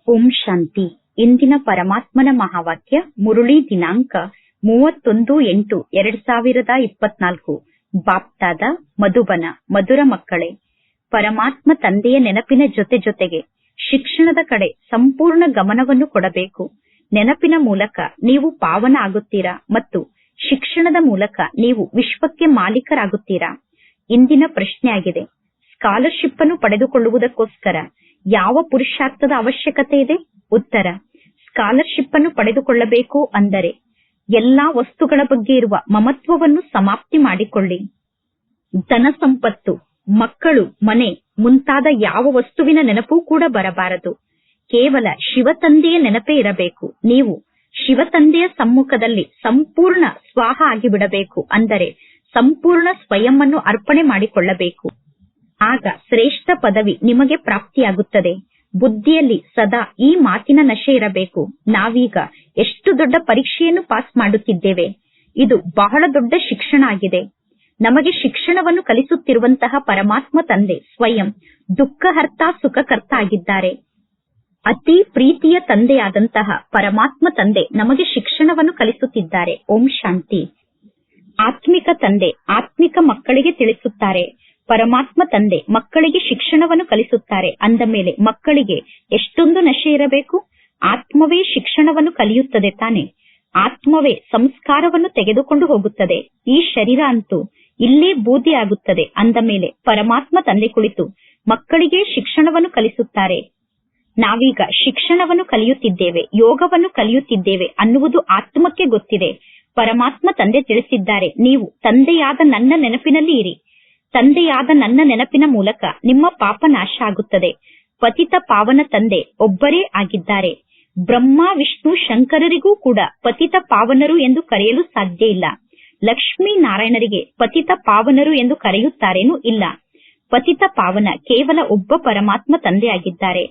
ಓಂ ಶಾಂತಿ. ಇಂದಿನ ಪರಮಾತ್ಮನ ಮಹಾವಾಕ್ಯ ಮುರುಳಿ ದಿನಾಂಕ 31/8/2024. ಬಾಪ್ತಾದ ಮಧುಬನ. ಮಧುರ ಮಕ್ಕಳೇ, ಪರಮಾತ್ಮ ತಂದೆಯ ನೆನಪಿನ ಜೊತೆಗೆ ಶಿಕ್ಷಣದ ಕಡೆ ಸಂಪೂರ್ಣ ಗಮನವನ್ನು ಕೊಡಬೇಕು. ನೆನಪಿನ ಮೂಲಕ ನೀವು ಪಾವನ ಆಗುತ್ತೀರಾ ಮತ್ತು ಶಿಕ್ಷಣದ ಮೂಲಕ ನೀವು ವಿಶ್ವಕ್ಕೆ ಮಾಲೀಕರಾಗುತ್ತೀರಾ. ಇಂದಿನ ಪ್ರಶ್ನೆಯಾಗಿದೆ, ಸ್ಕಾಲರ್ಶಿಪ್ ಅನ್ನು ಪಡೆದುಕೊಳ್ಳುವುದಕ್ಕೋಸ್ಕರ ಯಾವ ಪುರುಷಾರ್ಥದ ಅವಶ್ಯಕತೆ ಇದೆ? ಉತ್ತರ, ಸ್ಕಾಲರ್ಶಿಪ್ ಅನ್ನು ಪಡೆದುಕೊಳ್ಳಬೇಕು ಅಂದರೆ ಎಲ್ಲಾ ವಸ್ತುಗಳ ಬಗ್ಗೆ ಇರುವ ಮಮತ್ವವನ್ನು ಸಮಾಪ್ತಿ ಮಾಡಿಕೊಳ್ಳಿ. ಧನ ಸಂಪತ್ತು, ಮಕ್ಕಳು, ಮನೆ ಮುಂತಾದ ಯಾವ ವಸ್ತುವಿನ ನೆನಪೂ ಕೂಡ ಬರಬಾರದು. ಕೇವಲ ಶಿವತಂದೆಯ ನೆನಪೇ ಇರಬೇಕು. ನೀವು ಶಿವತಂದೆಯ ಸಮ್ಮುಖದಲ್ಲಿ ಸಂಪೂರ್ಣ ಸ್ವಾಹ ಆಗಿಬಿಡಬೇಕು, ಅಂದರೆ ಸಂಪೂರ್ಣ ಸ್ವಯಂ ಅನ್ನು ಅರ್ಪಣೆ ಮಾಡಿಕೊಳ್ಳಬೇಕು. ಆಗ ಶ್ರೇಷ್ಠ ಪದವಿ ನಿಮಗೆ ಪ್ರಾಪ್ತಿಯಾಗುತ್ತದೆ. ಬುದ್ಧಿಯಲ್ಲಿ ಸದಾ ಈ ಮಾತಿನ ನಶೆ ಇರಬೇಕು. ನಾವೀಗ ಎಷ್ಟು ದೊಡ್ಡ ಪರೀಕ್ಷೆಯನ್ನು ಪಾಸ್ ಮಾಡುತ್ತಿದ್ದೇವೆ. ಇದು ಬಹಳ ದೊಡ್ಡ ಶಿಕ್ಷಣ ಆಗಿದೆ. ನಮಗೆ ಶಿಕ್ಷಣವನ್ನು ಕಲಿಸುತ್ತಿರುವಂತಹ ಪರಮಾತ್ಮ ತಂದೆ ಸ್ವಯಂ ದುಃಖಹರ್ತ ಸುಖಕರ್ತ ಆಗಿದ್ದಾರೆ. ಅತಿ ಪ್ರೀತಿಯ ತಂದೆಯಾದಂತಹ ಪರಮಾತ್ಮ ತಂದೆ ನಮಗೆ ಶಿಕ್ಷಣವನ್ನು ಕಲಿಸುತ್ತಿದ್ದಾರೆ. ಓಂ ಶಾಂತಿ. ಆತ್ಮಿಕ ತಂದೆ ಆತ್ಮಿಕ ಮಕ್ಕಳಿಗೆ ತಿಳಿಸುತ್ತಾರೆ. ಪರಮಾತ್ಮ ತಂದೆ ಮಕ್ಕಳಿಗೆ ಶಿಕ್ಷಣವನ್ನು ಕಲಿಸುತ್ತಾರೆ. ಅಂದ ಮೇಲೆ ಮಕ್ಕಳಿಗೆ ಎಷ್ಟೊಂದು ನಶೆ ಇರಬೇಕು. ಆತ್ಮವೇ ಶಿಕ್ಷಣವನ್ನು ಕಲಿಯುತ್ತದೆ ತಾನೆ. ಆತ್ಮವೇ ಸಂಸ್ಕಾರವನ್ನು ತೆಗೆದುಕೊಂಡು ಹೋಗುತ್ತದೆ. ಈ ಶರೀರ ಅಂತೂ ಇಲ್ಲೇ ಬೂದಿ ಆಗುತ್ತದೆ. ಅಂದ ಮೇಲೆ ಪರಮಾತ್ಮ ತಂದೆ ಕುಳಿತು ಮಕ್ಕಳಿಗೆ ಶಿಕ್ಷಣವನ್ನು ಕಲಿಸುತ್ತಾರೆ. ನಾವೀಗ ಶಿಕ್ಷಣವನ್ನು ಕಲಿಯುತ್ತಿದ್ದೇವೆ, ಯೋಗವನ್ನು ಕಲಿಯುತ್ತಿದ್ದೇವೆ ಅನ್ನುವುದು ಆತ್ಮಕ್ಕೆ ಗೊತ್ತಿದೆ. ಪರಮಾತ್ಮ ತಂದೆ ತಿಳಿಸಿದ್ದಾರೆ, ನೀವು ತಂದೆಯಾದ ನನ್ನ ನೆನಪಿನಲ್ಲಿ ಇರಿ. ತಂದೆಯಾದ ನನ್ನ ನೆನಪಿನ ಮೂಲಕ ನಿಮ್ಮ ಪಾಪ ನಾಶ ಆಗುತ್ತದೆ. ಪತಿತ ಪಾವನ ತಂದೆ ಒಬ್ಬರೇ ಆಗಿದ್ದಾರೆ. ಬ್ರಹ್ಮ ವಿಷ್ಣು ಶಂಕರರಿಗೂ ಕೂಡ ಪತಿತ ಪಾವನರು ಎಂದು ಕರೆಯಲು ಸಾಧ್ಯ ಇಲ್ಲ. ಲಕ್ಷ್ಮೀ ನಾರಾಯಣರಿಗೆ ಪತಿತ ಪಾವನರು ಎಂದು ಕರೆಯುತ್ತಾರೇನೂ ಇಲ್ಲ. ಪತಿತ ಪಾವನ ಕೇವಲ ಒಬ್ಬ ಪರಮಾತ್ಮ ತಂದೆ ಆಗಿದ್ದಾರೆ.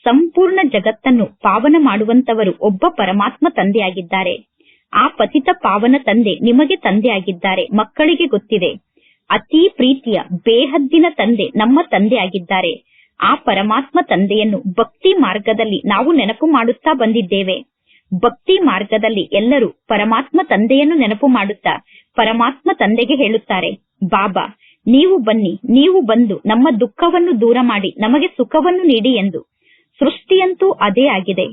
ಸಂಪೂರ್ಣ ಜಗತ್ತನ್ನು ಪಾವನ ಮಾಡುವಂತವರು ಒಬ್ಬ ಪರಮಾತ್ಮ ತಂದೆಯಾಗಿದ್ದಾರೆ. ಆ ಪತಿತ ಪಾವನ ತಂದೆ ನಿಮಗೆ ತಂದೆಯಾಗಿದ್ದಾರೆ. ಮಕ್ಕಳಿಗೆ ಗೊತ್ತಿದೆ, ಅತಿ ಪ್ರೀತಿಯ ಬೇಹದ್ದಿನ ತಂದೆ ನಮ್ಮ ತಂದೆ ಆಗಿದ್ದಾರೆ. ಆ ಪರಮಾತ್ಮ ತಂದೆಯನ್ನು ಭಕ್ತಿ ಮಾರ್ಗದಲ್ಲಿ ನಾವು ನೆನಪು ಮಾಡುತ್ತಾ ಬಂದಿದ್ದೇವೆ. ಭಕ್ತಿ ಮಾರ್ಗದಲ್ಲಿ ಎಲ್ಲರೂ ಪರಮಾತ್ಮ ತಂದೆಯನ್ನು ನೆನಪು ಮಾಡುತ್ತಾ ಪರಮಾತ್ಮ ತಂದೆಗೆ ಹೇಳುತ್ತಾರೆ, ಬಾಬಾ ನೀವು ಬನ್ನಿ, ನೀವು ಬಂದು ನಮ್ಮ ದುಃಖವನ್ನು ದೂರ ಮಾಡಿ ನಮಗೆ ಸುಖವನ್ನು ನೀಡಿ ಎಂದು. ಸೃಷ್ಟಿಯಂತೂ ಅದೇ ಆಗಿದೆ.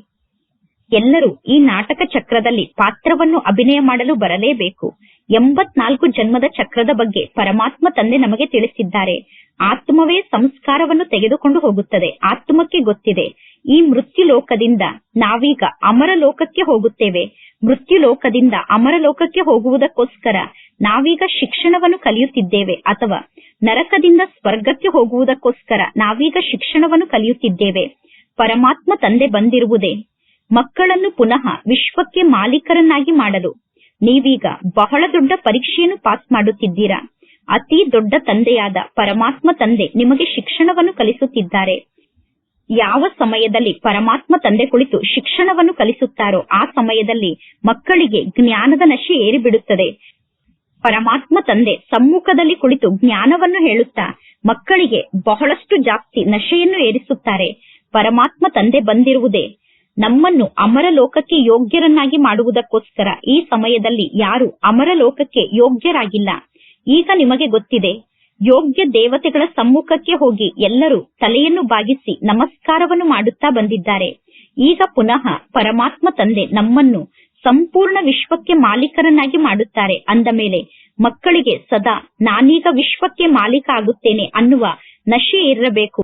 ಎಲ್ಲರೂ ಈ ನಾಟಕ ಚಕ್ರದಲ್ಲಿ ಪಾತ್ರವನ್ನು ಅಭಿನಯ ಮಾಡಲು ಬರಲೇಬೇಕು. 84 ಜನ್ಮದ ಚಕ್ರದ ಬಗ್ಗೆ ಪರಮಾತ್ಮ ತಂದೆ ನಮಗೆ ತಿಳಿಸಿದ್ದಾರೆ. ಆತ್ಮವೇ ಸಂಸ್ಕಾರವನ್ನು ತೆಗೆದುಕೊಂಡು ಹೋಗುತ್ತದೆ. ಆತ್ಮಕ್ಕೆ ಗೊತ್ತಿದೆ, ಈ ಮೃತ್ಯು ಲೋಕದಿಂದ ನಾವೀಗ ಅಮರ ಲೋಕಕ್ಕೆ ಹೋಗುತ್ತೇವೆ. ಮೃತ್ಯು ಲೋಕದಿಂದ ಅಮರ ಲೋಕಕ್ಕೆ ಹೋಗುವುದಕ್ಕೋಸ್ಕರ ನಾವೀಗ ಶಿಕ್ಷಣವನ್ನು ಕಲಿಯುತ್ತಿದ್ದೇವೆ, ಅಥವಾ ನರಕದಿಂದ ಸ್ವರ್ಗಕ್ಕೆ ಹೋಗುವುದಕ್ಕೋಸ್ಕರ ನಾವೀಗ ಶಿಕ್ಷಣವನ್ನು ಕಲಿಯುತ್ತಿದ್ದೇವೆ. ಪರಮಾತ್ಮ ತಂದೆ ಬಂದಿರುವುದೇ ಮಕ್ಕಳನ್ನು ಪುನಃ ವಿಶ್ವಕ್ಕೆ ಮಾಲೀಕರನ್ನಾಗಿ ಮಾಡಲು. ನೀವೀಗ ಬಹಳ ದೊಡ್ಡ ಪರೀಕ್ಷೆಯನ್ನು ಪಾಸ್ ಮಾಡುತ್ತಿದ್ದೀರಾ. ಅತಿ ದೊಡ್ಡ ತಂದೆಯಾದ ಪರಮಾತ್ಮ ತಂದೆ ನಿಮಗೆ ಶಿಕ್ಷಣವನ್ನು ಕಲಿಸುತ್ತಿದ್ದಾರೆ. ಯಾವ ಸಮಯದಲ್ಲಿ ಪರಮಾತ್ಮ ತಂದೆ ಕುಳಿತು ಶಿಕ್ಷಣವನ್ನು ಕಲಿಸುತ್ತಾರೋ ಆ ಸಮಯದಲ್ಲಿ ಮಕ್ಕಳಿಗೆ ಜ್ಞಾನದ ನಶೆ ಏರಿಬಿಡುತ್ತದೆ. ಪರಮಾತ್ಮ ತಂದೆ ಸಮ್ಮುಖದಲ್ಲಿ ಕುಳಿತು ಜ್ಞಾನವನ್ನು ಹೇಳುತ್ತಾ ಮಕ್ಕಳಿಗೆ ಬಹಳಷ್ಟು ಜಾಸ್ತಿ ನಶೆಯನ್ನು ಏರಿಸುತ್ತಾರೆ. ಪರಮಾತ್ಮ ತಂದೆ ಬಂದಿರುವುದೇ ನಮ್ಮನ್ನು ಅಮರ ಲೋಕಕ್ಕೆ ಯೋಗ್ಯರನ್ನಾಗಿ ಮಾಡುವುದಕ್ಕೋಸ್ಕರ. ಈ ಸಮಯದಲ್ಲಿ ಯಾರು ಅಮರ ಲೋಕಕ್ಕೆ ಯೋಗ್ಯರಾಗಿಲ್ಲ. ಈಗ ನಿಮಗೆ ಗೊತ್ತಿದೆ, ಯೋಗ್ಯ ದೇವತೆಗಳ ಸಮ್ಮುಖಕ್ಕೆ ಹೋಗಿ ಎಲ್ಲರೂ ತಲೆಯನ್ನು ಬಾಗಿಸಿ ನಮಸ್ಕಾರವನ್ನು ಮಾಡುತ್ತಾ ಬಂದಿದ್ದಾರೆ. ಈಗ ಪುನಃ ಪರಮಾತ್ಮ ತಂದೆ ನಮ್ಮನ್ನು ಸಂಪೂರ್ಣ ವಿಶ್ವಕ್ಕೆ ಮಾಲೀಕರನ್ನಾಗಿ ಮಾಡುತ್ತಾರೆ. ಅಂದ ಮೇಲೆ ಮಕ್ಕಳಿಗೆ ಸದಾ ನಾನೀಗ ವಿಶ್ವಕ್ಕೆ ಮಾಲೀಕ ಆಗುತ್ತೇನೆ ಅನ್ನುವ ನಶೆ ಇರಬೇಕು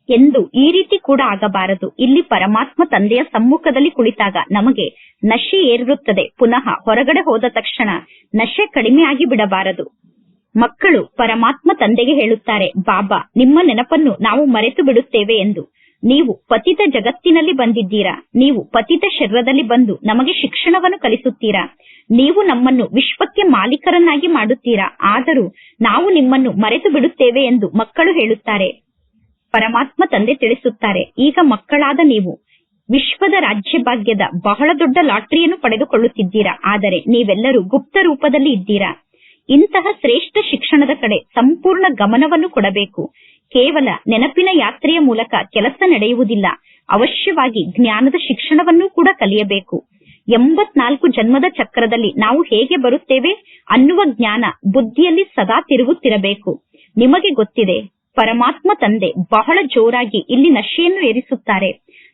ಎಂದು. ಈ ರೀತಿ ಕೂಡ ಆಗಬಾರದು. ಇಲ್ಲಿ ಪರಮಾತ್ಮ ತಂದೆಯ ಸಮ್ಮುಖದಲ್ಲಿ ಕುಳಿತಾಗ ನಮಗೆ ನಶೆ ಏರಿರುತ್ತದೆ. ಪುನಃ ಹೊರಗಡೆ ಹೋದ ತಕ್ಷಣ ನಶೆ ಕಡಿಮೆ ಆಗಿ ಬಿಡಬಾರದು. ಮಕ್ಕಳು ಪರಮಾತ್ಮ ತಂದೆಗೆ ಹೇಳುತ್ತಾರೆ, ಬಾಬಾ ನಿಮ್ಮ ನೆನಪನ್ನು ನಾವು ಮರೆತು ಬಿಡುತ್ತೇವೆ ಎಂದು. ನೀವು ಪತಿತ ಜಗತ್ತಿನಲ್ಲಿ ಬಂದಿದ್ದೀರಾ. ನೀವು ಪತಿತ ಶರೀರದಲ್ಲಿ ಬಂದು ನಮಗೆ ಶಿಕ್ಷಣವನ್ನು ಕಲಿಸುತ್ತೀರಾ. ನೀವು ನಮ್ಮನ್ನು ವಿಶ್ವಕ್ಕೆ ಮಾಲೀಕರನ್ನಾಗಿ ಮಾಡುತ್ತೀರಾ. ಆದರೂ ನಾವು ನಿಮ್ಮನ್ನು ಮರೆತು ಬಿಡುತ್ತೇವೆ ಎಂದು ಮಕ್ಕಳು ಹೇಳುತ್ತಾರೆ. ಪರಮಾತ್ಮ ತಂದೆ ತಿಳಿಸುತ್ತಾರೆ, ಈಗ ಮಕ್ಕಳಾದ ನೀವು ವಿಶ್ವದ ರಾಜ್ಯ ಭಾಗ್ಯದ ಬಹಳ ದೊಡ್ಡ ಲಾಟರಿಯನ್ನು ಪಡೆದುಕೊಳ್ಳುತ್ತಿದ್ದೀರಾ. ಆದರೆ ನೀವೆಲ್ಲರೂ ಗುಪ್ತ ರೂಪದಲ್ಲಿ ಇದ್ದೀರಾ. ಇಂತಹ ಶ್ರೇಷ್ಠ ಶಿಕ್ಷಣದ ಕಡೆ ಸಂಪೂರ್ಣ ಗಮನವನ್ನು ಕೊಡಬೇಕು. ಕೇವಲ ನೆನಪಿನ ಯಾತ್ರೆಯ ಮೂಲಕ ಕೆಲಸ ನಡೆಯುವುದಿಲ್ಲ. ಅವಶ್ಯವಾಗಿ ಜ್ಞಾನದ ಶಿಕ್ಷಣವನ್ನು ಕೂಡ ಕಲಿಯಬೇಕು. 84 ಜನ್ಮದ ಚಕ್ರದಲ್ಲಿ ನಾವು ಹೇಗೆ ಬರುತ್ತೇವೆ ಅನ್ನುವ ಜ್ಞಾನ ಬುದ್ಧಿಯಲ್ಲಿ ಸದಾ ತಿರುಗುತ್ತಿರಬೇಕು. ನಿಮಗೆ ಗೊತ್ತಿದೆ, ಪರಮಾತ್ಮ ತಂದೆ ಬಹಳ ಜೋರಾಗಿ ಇಲ್ಲಿ ನಶೆಯನ್ನು ಏರಿಸುತ್ತಾರೆ.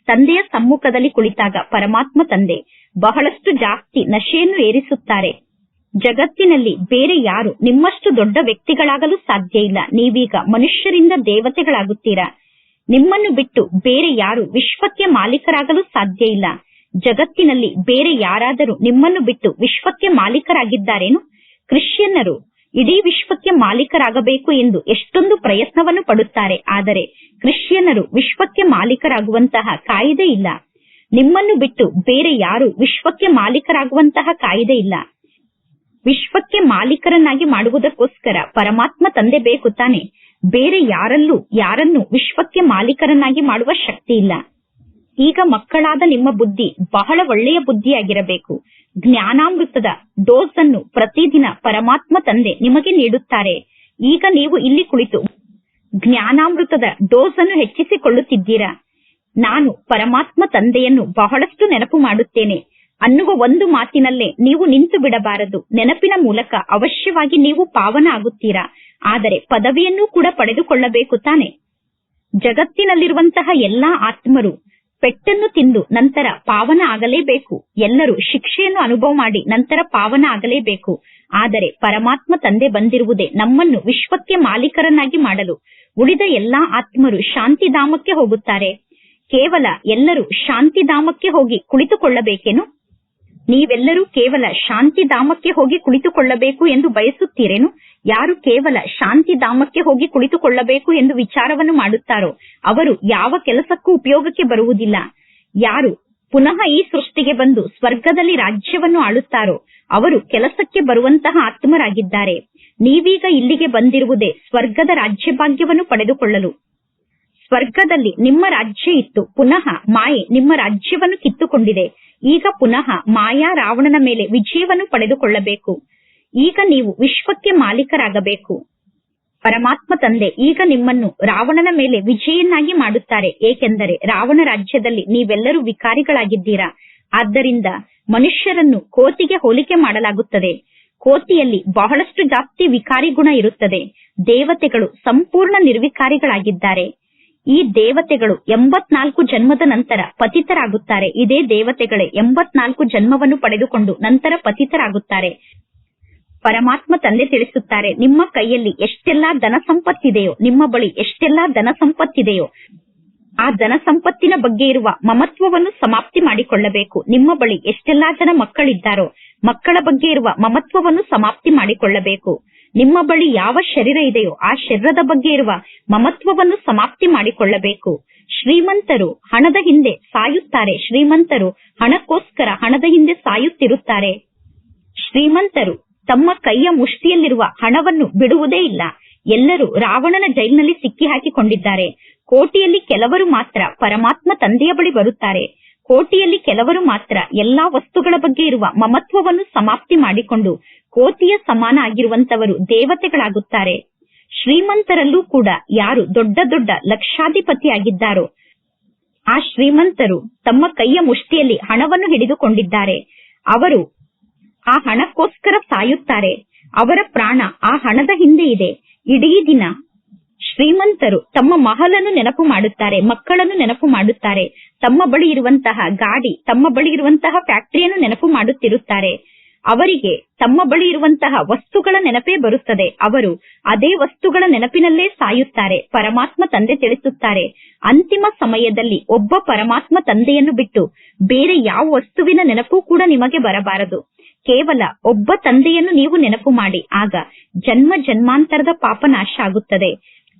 ತಂದೆಯ ಸಮ್ಮುಖದಲ್ಲಿ ಕುಳಿತಾಗ ಪರಮಾತ್ಮ ತಂದೆ ಬಹಳಷ್ಟು ಜಾಸ್ತಿ ನಶೆಯನ್ನು ಏರಿಸುತ್ತಾರೆ. ಜಗತ್ತಿನಲ್ಲಿ ಬೇರೆ ಯಾರು ನಿಮ್ಮಷ್ಟು ದೊಡ್ಡ ವ್ಯಕ್ತಿಗಳಾಗಲು ಸಾಧ್ಯ ಇಲ್ಲ. ನೀವೀಗ ಮನುಷ್ಯರಿಂದ ದೇವತೆಗಳಾಗುತ್ತೀರಾ. ನಿಮ್ಮನ್ನು ಬಿಟ್ಟು ಬೇರೆ ಯಾರು ವಿಶ್ವಕ್ಕೆ ಮಾಲೀಕರಾಗಲು ಸಾಧ್ಯ ಇಲ್ಲ. ಜಗತ್ತಿನಲ್ಲಿ ಬೇರೆ ಯಾರಾದರೂ ನಿಮ್ಮನ್ನು ಬಿಟ್ಟು ವಿಶ್ವಕ್ಕೆ ಮಾಲೀಕರಾಗಿದ್ದಾರೇನು? ಕ್ರಿಶ್ಚಿಯನ್ನರು ಇಡೀ ವಿಶ್ವಕ್ಕೆ ಮಾಲೀಕರಾಗಬೇಕು ಎಂದು ಎಷ್ಟೊಂದು ಪ್ರಯತ್ನವನ್ನು ಪಡುತ್ತಾರೆ. ಆದರೆ ಕ್ರಿಶ್ಚಿಯನ್ನರು ವಿಶ್ವಕ್ಕೆ ಮಾಲೀಕರಾಗುವಂತಹ ಕಾಯಿದೆ ಇಲ್ಲ. ನಿಮ್ಮನ್ನು ಬಿಟ್ಟು ಬೇರೆ ಯಾರು ವಿಶ್ವಕ್ಕೆ ಮಾಲೀಕರಾಗುವಂತಹ ಕಾಯಿದೆ ಇಲ್ಲ. ವಿಶ್ವಕ್ಕೆ ಮಾಲೀಕರನ್ನಾಗಿ ಮಾಡುವುದಕ್ಕೋಸ್ಕರ ಪರಮಾತ್ಮ ತಂದೆ ಬೇಕು ತಾನೆ. ಬೇರೆ ಯಾರನ್ನು ವಿಶ್ವಕ್ಕೆ ಮಾಲೀಕರನ್ನಾಗಿ ಮಾಡುವ ಶಕ್ತಿ ಇಲ್ಲ. ಈಗ ಮಕ್ಕಳಾದ ನಿಮ್ಮ ಬುದ್ಧಿ ಬಹಳ ಒಳ್ಳೆಯ ಬುದ್ಧಿಯಾಗಿರಬೇಕು. ಜ್ಞಾನಾಮೃತದ ಡೋಸ್ ಅನ್ನು ಪ್ರತಿದಿನ ಪರಮಾತ್ಮ ತಂದೆ ನಿಮಗೆ ನೀಡುತ್ತಾರೆ. ಈಗ ನೀವು ಇಲ್ಲಿ ಕುಳಿತು ಜ್ಞಾನಾಮೃತದ ಡೋಸ್ ಅನ್ನು ಹೆಚ್ಚಿಸಿಕೊಳ್ಳುತ್ತಿದ್ದೀರಾ. ನಾನು ಪರಮಾತ್ಮ ತಂದೆಯನ್ನು ಬಹಳಷ್ಟು ನೆನಪು ಮಾಡುತ್ತೇನೆ ಅನ್ನುವ ಒಂದು ಮಾತಿನಲ್ಲೇ ನೀವು ನಿಂತು ಬಿಡಬಾರದು. ನೆನಪಿನ ಮೂಲಕ ಅವಶ್ಯವಾಗಿ ನೀವು ಪಾವನ ಆಗುತ್ತೀರಾ. ಆದರೆ ಪದವಿಯನ್ನು ಕೂಡ ಪಡೆದುಕೊಳ್ಳಬೇಕು ತಾನೆ. ಜಗತ್ತಿನಲ್ಲಿರುವಂತಹ ಎಲ್ಲಾ ಆತ್ಮರು ಪೆಟ್ಟನ್ನು ತಿಂದು ನಂತರ ಪಾವನ ಆಗಲೇಬೇಕು. ಎಲ್ಲರೂ ಶಿಕ್ಷೆಯನ್ನು ಅನುಭವ ಮಾಡಿ ನಂತರ ಪಾವನ ಆಗಲೇಬೇಕು. ಆದರೆ ಪರಮಾತ್ಮ ತಂದೆ ಬಂದಿರುವುದೇ ನಮ್ಮನ್ನು ವಿಶ್ವಕ್ಕೆ ಮಾಲೀಕರನ್ನಾಗಿ ಮಾಡಲು. ಉಳಿದ ಎಲ್ಲಾ ಆತ್ಮರು ಶಾಂತಿಧಾಮಕ್ಕೆ ಹೋಗುತ್ತಾರೆ. ಕೇವಲ ಎಲ್ಲರೂ ಶಾಂತಿಧಾಮಕ್ಕೆ ಹೋಗಿ ಕುಳಿತುಕೊಳ್ಳಬೇಕೇನು? ನೀವೆಲ್ಲರೂ ಕೇವಲ ಶಾಂತಿಧಾಮಕ್ಕೆ ಹೋಗಿ ಕುಳಿತುಕೊಳ್ಳಬೇಕು ಎಂದು ಬಯಸುತ್ತೀರೇನು? ಯಾರು ಕೇವಲ ಶಾಂತಿಧಾಮಕ್ಕೆ ಹೋಗಿ ಕುಳಿತುಕೊಳ್ಳಬೇಕು ಎಂದು ವಿಚಾರವನ್ನು ಮಾಡುತ್ತಾರೋ ಅವರು ಯಾವ ಕೆಲಸಕ್ಕೂ ಉಪಯೋಗಕ್ಕೆ ಬರುವುದಿಲ್ಲ. ಯಾರು ಪುನಃ ಈ ಸೃಷ್ಟಿಗೆ ಬಂದು ಸ್ವರ್ಗದಲ್ಲಿ ರಾಜ್ಯವನ್ನು ಆಳುತ್ತಾರೋ ಅವರು ಕೆಲಸಕ್ಕೆ ಬರುವಂತಹ ಆತ್ಮರಾಗಿದ್ದಾರೆ. ನೀವೀಗ ಇಲ್ಲಿಗೆ ಬಂದಿರುವುದೇ ಸ್ವರ್ಗದ ರಾಜ್ಯಭಾಗ್ಯವನ್ನು ಪಡೆದುಕೊಳ್ಳಲು. ಸ್ವರ್ಗದಲ್ಲಿ ನಿಮ್ಮ ರಾಜ್ಯ ಇತ್ತು. ಪುನಃ ಮಾಯೆ ನಿಮ್ಮ ರಾಜ್ಯವನ್ನು ಕಿತ್ತುಕೊಂಡಿದೆ. ಈಗ ಪುನಃ ಮಾಯಾ ರಾವಣನ ಮೇಲೆ ವಿಜಯವನ್ನು ಪಡೆದುಕೊಳ್ಳಬೇಕು. ಈಗ ನೀವು ವಿಶ್ವಕ್ಕೆ ಮಾಲೀಕರಾಗಬೇಕು. ಪರಮಾತ್ಮ ತಂದೆ ಈಗ ನಿಮ್ಮನ್ನು ರಾವಣನ ಮೇಲೆ ವಿಜಯನ್ನಾಗಿ ಮಾಡುತ್ತಾರೆ. ಏಕೆಂದರೆ ರಾವಣ ರಾಜ್ಯದಲ್ಲಿ ನೀವೆಲ್ಲರೂ ವಿಕಾರಿಗಳಾಗಿದ್ದೀರಾ. ಆದ್ದರಿಂದ ಮನುಷ್ಯರನ್ನು ಕೋತಿಗೆ ಹೋಲಿಕೆ ಮಾಡಲಾಗುತ್ತದೆ. ಕೋತಿಯಲ್ಲಿ ಬಹಳಷ್ಟು ಜಾಸ್ತಿ ವಿಕಾರಿ ಗುಣ ಇರುತ್ತದೆ. ದೇವತೆಗಳು ಸಂಪೂರ್ಣ ನಿರ್ವಿಕಾರಿಗಳಾಗಿದ್ದಾರೆ. ಈ ದೇವತೆಗಳು 84 ಜನ್ಮದ ನಂತರ ಪತಿತರಾಗುತ್ತಾರೆ. ಇದೇ ದೇವತೆಗಳೇ 84 ಜನ್ಮವನ್ನು ಪಡೆದುಕೊಂಡು ನಂತರ ಪತಿತರಾಗುತ್ತಾರೆ. ಪರಮಾತ್ಮ ತಂದೆ ತಿಳಿಸುತ್ತಾರೆ, ನಿಮ್ಮ ಕೈಯಲ್ಲಿ ಎಷ್ಟೆಲ್ಲಾ ಧನ ಸಂಪತ್ತಿದೆಯೋ, ನಿಮ್ಮ ಬಳಿ ಎಷ್ಟೆಲ್ಲಾ ಧನ ಸಂಪತ್ತಿದೆಯೋ ಆ ಧನ ಸಂಪತ್ತಿನ ಬಗ್ಗೆ ಇರುವ ಮಮತ್ವವನ್ನು ಸಮಾಪ್ತಿ ಮಾಡಿಕೊಳ್ಳಬೇಕು. ನಿಮ್ಮ ಬಳಿ ಎಷ್ಟೆಲ್ಲಾ ಜನ ಮಕ್ಕಳಿದ್ದಾರೋ ಮಕ್ಕಳ ಬಗ್ಗೆ ಇರುವ ಮಮತ್ವವನ್ನು ಸಮಾಪ್ತಿ ಮಾಡಿಕೊಳ್ಳಬೇಕು. ನಿಮ್ಮ ಬಳಿ ಯಾವ ಶರೀರ ಇದೆಯೋ ಆ ಶರೀರದ ಬಗ್ಗೆ ಇರುವ ಮಮತ್ವವನ್ನು ಸಮಾಪ್ತಿ ಮಾಡಿಕೊಳ್ಳಬೇಕು. ಶ್ರೀಮಂತರು ಹಣದ ಹಿಂದೆ ಸಾಯುತ್ತಾರೆ. ಶ್ರೀಮಂತರು ಹಣಕ್ಕೋಸ್ಕರ ಹಣದ ಹಿಂದೆ ಸಾಯುತ್ತಿರುತ್ತಾರೆ. ಶ್ರೀಮಂತರು ತಮ್ಮ ಕೈಯ ಮುಷ್ಟಿಯಲ್ಲಿರುವ ಹಣವನ್ನು ಬಿಡುವುದೇ ಇಲ್ಲ. ಎಲ್ಲರೂ ರಾವಣನ ಜೈಲಿನಲ್ಲಿ ಸಿಕ್ಕಿ ಹಾಕಿಕೊಂಡಿದ್ದಾರೆ. ಕೋಟಿಯಲ್ಲಿ ಕೆಲವರು ಮಾತ್ರ ಪರಮಾತ್ಮ ತಂದೆಯ ಬಳಿ ಬರುತ್ತಾರೆ. ಕೋಟಿಯಲ್ಲಿ ಕೆಲವರು ಮಾತ್ರ ಎಲ್ಲಾ ವಸ್ತುಗಳ ಬಗ್ಗೆ ಇರುವ ಮಮತ್ವವನ್ನು ಸಮಾಪ್ತಿ ಮಾಡಿಕೊಂಡು ಕೋಟಿಯ ಸಮಾನ ಆಗಿರುವಂತವರು ದೇವತೆಗಳಾಗುತ್ತಾರೆ. ಶ್ರೀಮಂತರಲ್ಲೂ ಕೂಡ ಯಾರು ದೊಡ್ಡ ದೊಡ್ಡ ಲಕ್ಷಾಧಿಪತಿ ಆಗಿದ್ದಾರೋ ಆ ಶ್ರೀಮಂತರು ತಮ್ಮ ಕೈಯ ಮುಷ್ಟಿಯಲ್ಲಿ ಹಣವನ್ನು ಹಿಡಿದುಕೊಂಡಿದ್ದಾರೆ. ಅವರು ಆ ಹಣಕ್ಕೋಸ್ಕರ ಸಾಯುತ್ತಾರೆ. ಅವರ ಪ್ರಾಣ ಆ ಹಣದ ಹಿಂದೆ ಇದೆ. ಇಡೀ ದಿನ ಶ್ರೀಮಂತರು ತಮ್ಮ ಮಹಲನ್ನು ನೆನಪು ಮಾಡುತ್ತಾರೆ, ಮಕ್ಕಳನ್ನು ನೆನಪು ಮಾಡುತ್ತಾರೆ, ತಮ್ಮ ಬಳಿ ಇರುವಂತಹ ಗಾಡಿ, ತಮ್ಮ ಬಳಿ ಇರುವಂತಹ ಫ್ಯಾಕ್ಟರಿಯನ್ನು ನೆನಪು ಮಾಡುತ್ತಿರುತ್ತಾರೆ. ಅವರಿಗೆ ತಮ್ಮ ಬಳಿ ಇರುವಂತಹ ವಸ್ತುಗಳ ನೆನಪೇ ಬರುತ್ತದೆ. ಅವರು ಅದೇ ವಸ್ತುಗಳ ನೆನಪಿನಲ್ಲೇ ಸಾಯುತ್ತಾರೆ. ಪರಮಾತ್ಮ ತಂದೆ ತಿಳಿಸುತ್ತಾರೆ, ಅಂತಿಮ ಸಮಯದಲ್ಲಿ ಒಬ್ಬ ಪರಮಾತ್ಮ ತಂದೆಯನ್ನು ಬಿಟ್ಟು ಬೇರೆ ಯಾವ ವಸ್ತುವಿನ ನೆನಪು ಕೂಡ ನಿಮಗೆ ಬರಬಾರದು. ಕೇವಲ ಒಬ್ಬ ತಂದೆಯನ್ನು ನೀವು ನೆನಪು ಮಾಡಿ. ಆಗ ಜನ್ಮ ಜನ್ಮಾಂತರದ ಪಾಪ ನಾಶ ಆಗುತ್ತದೆ.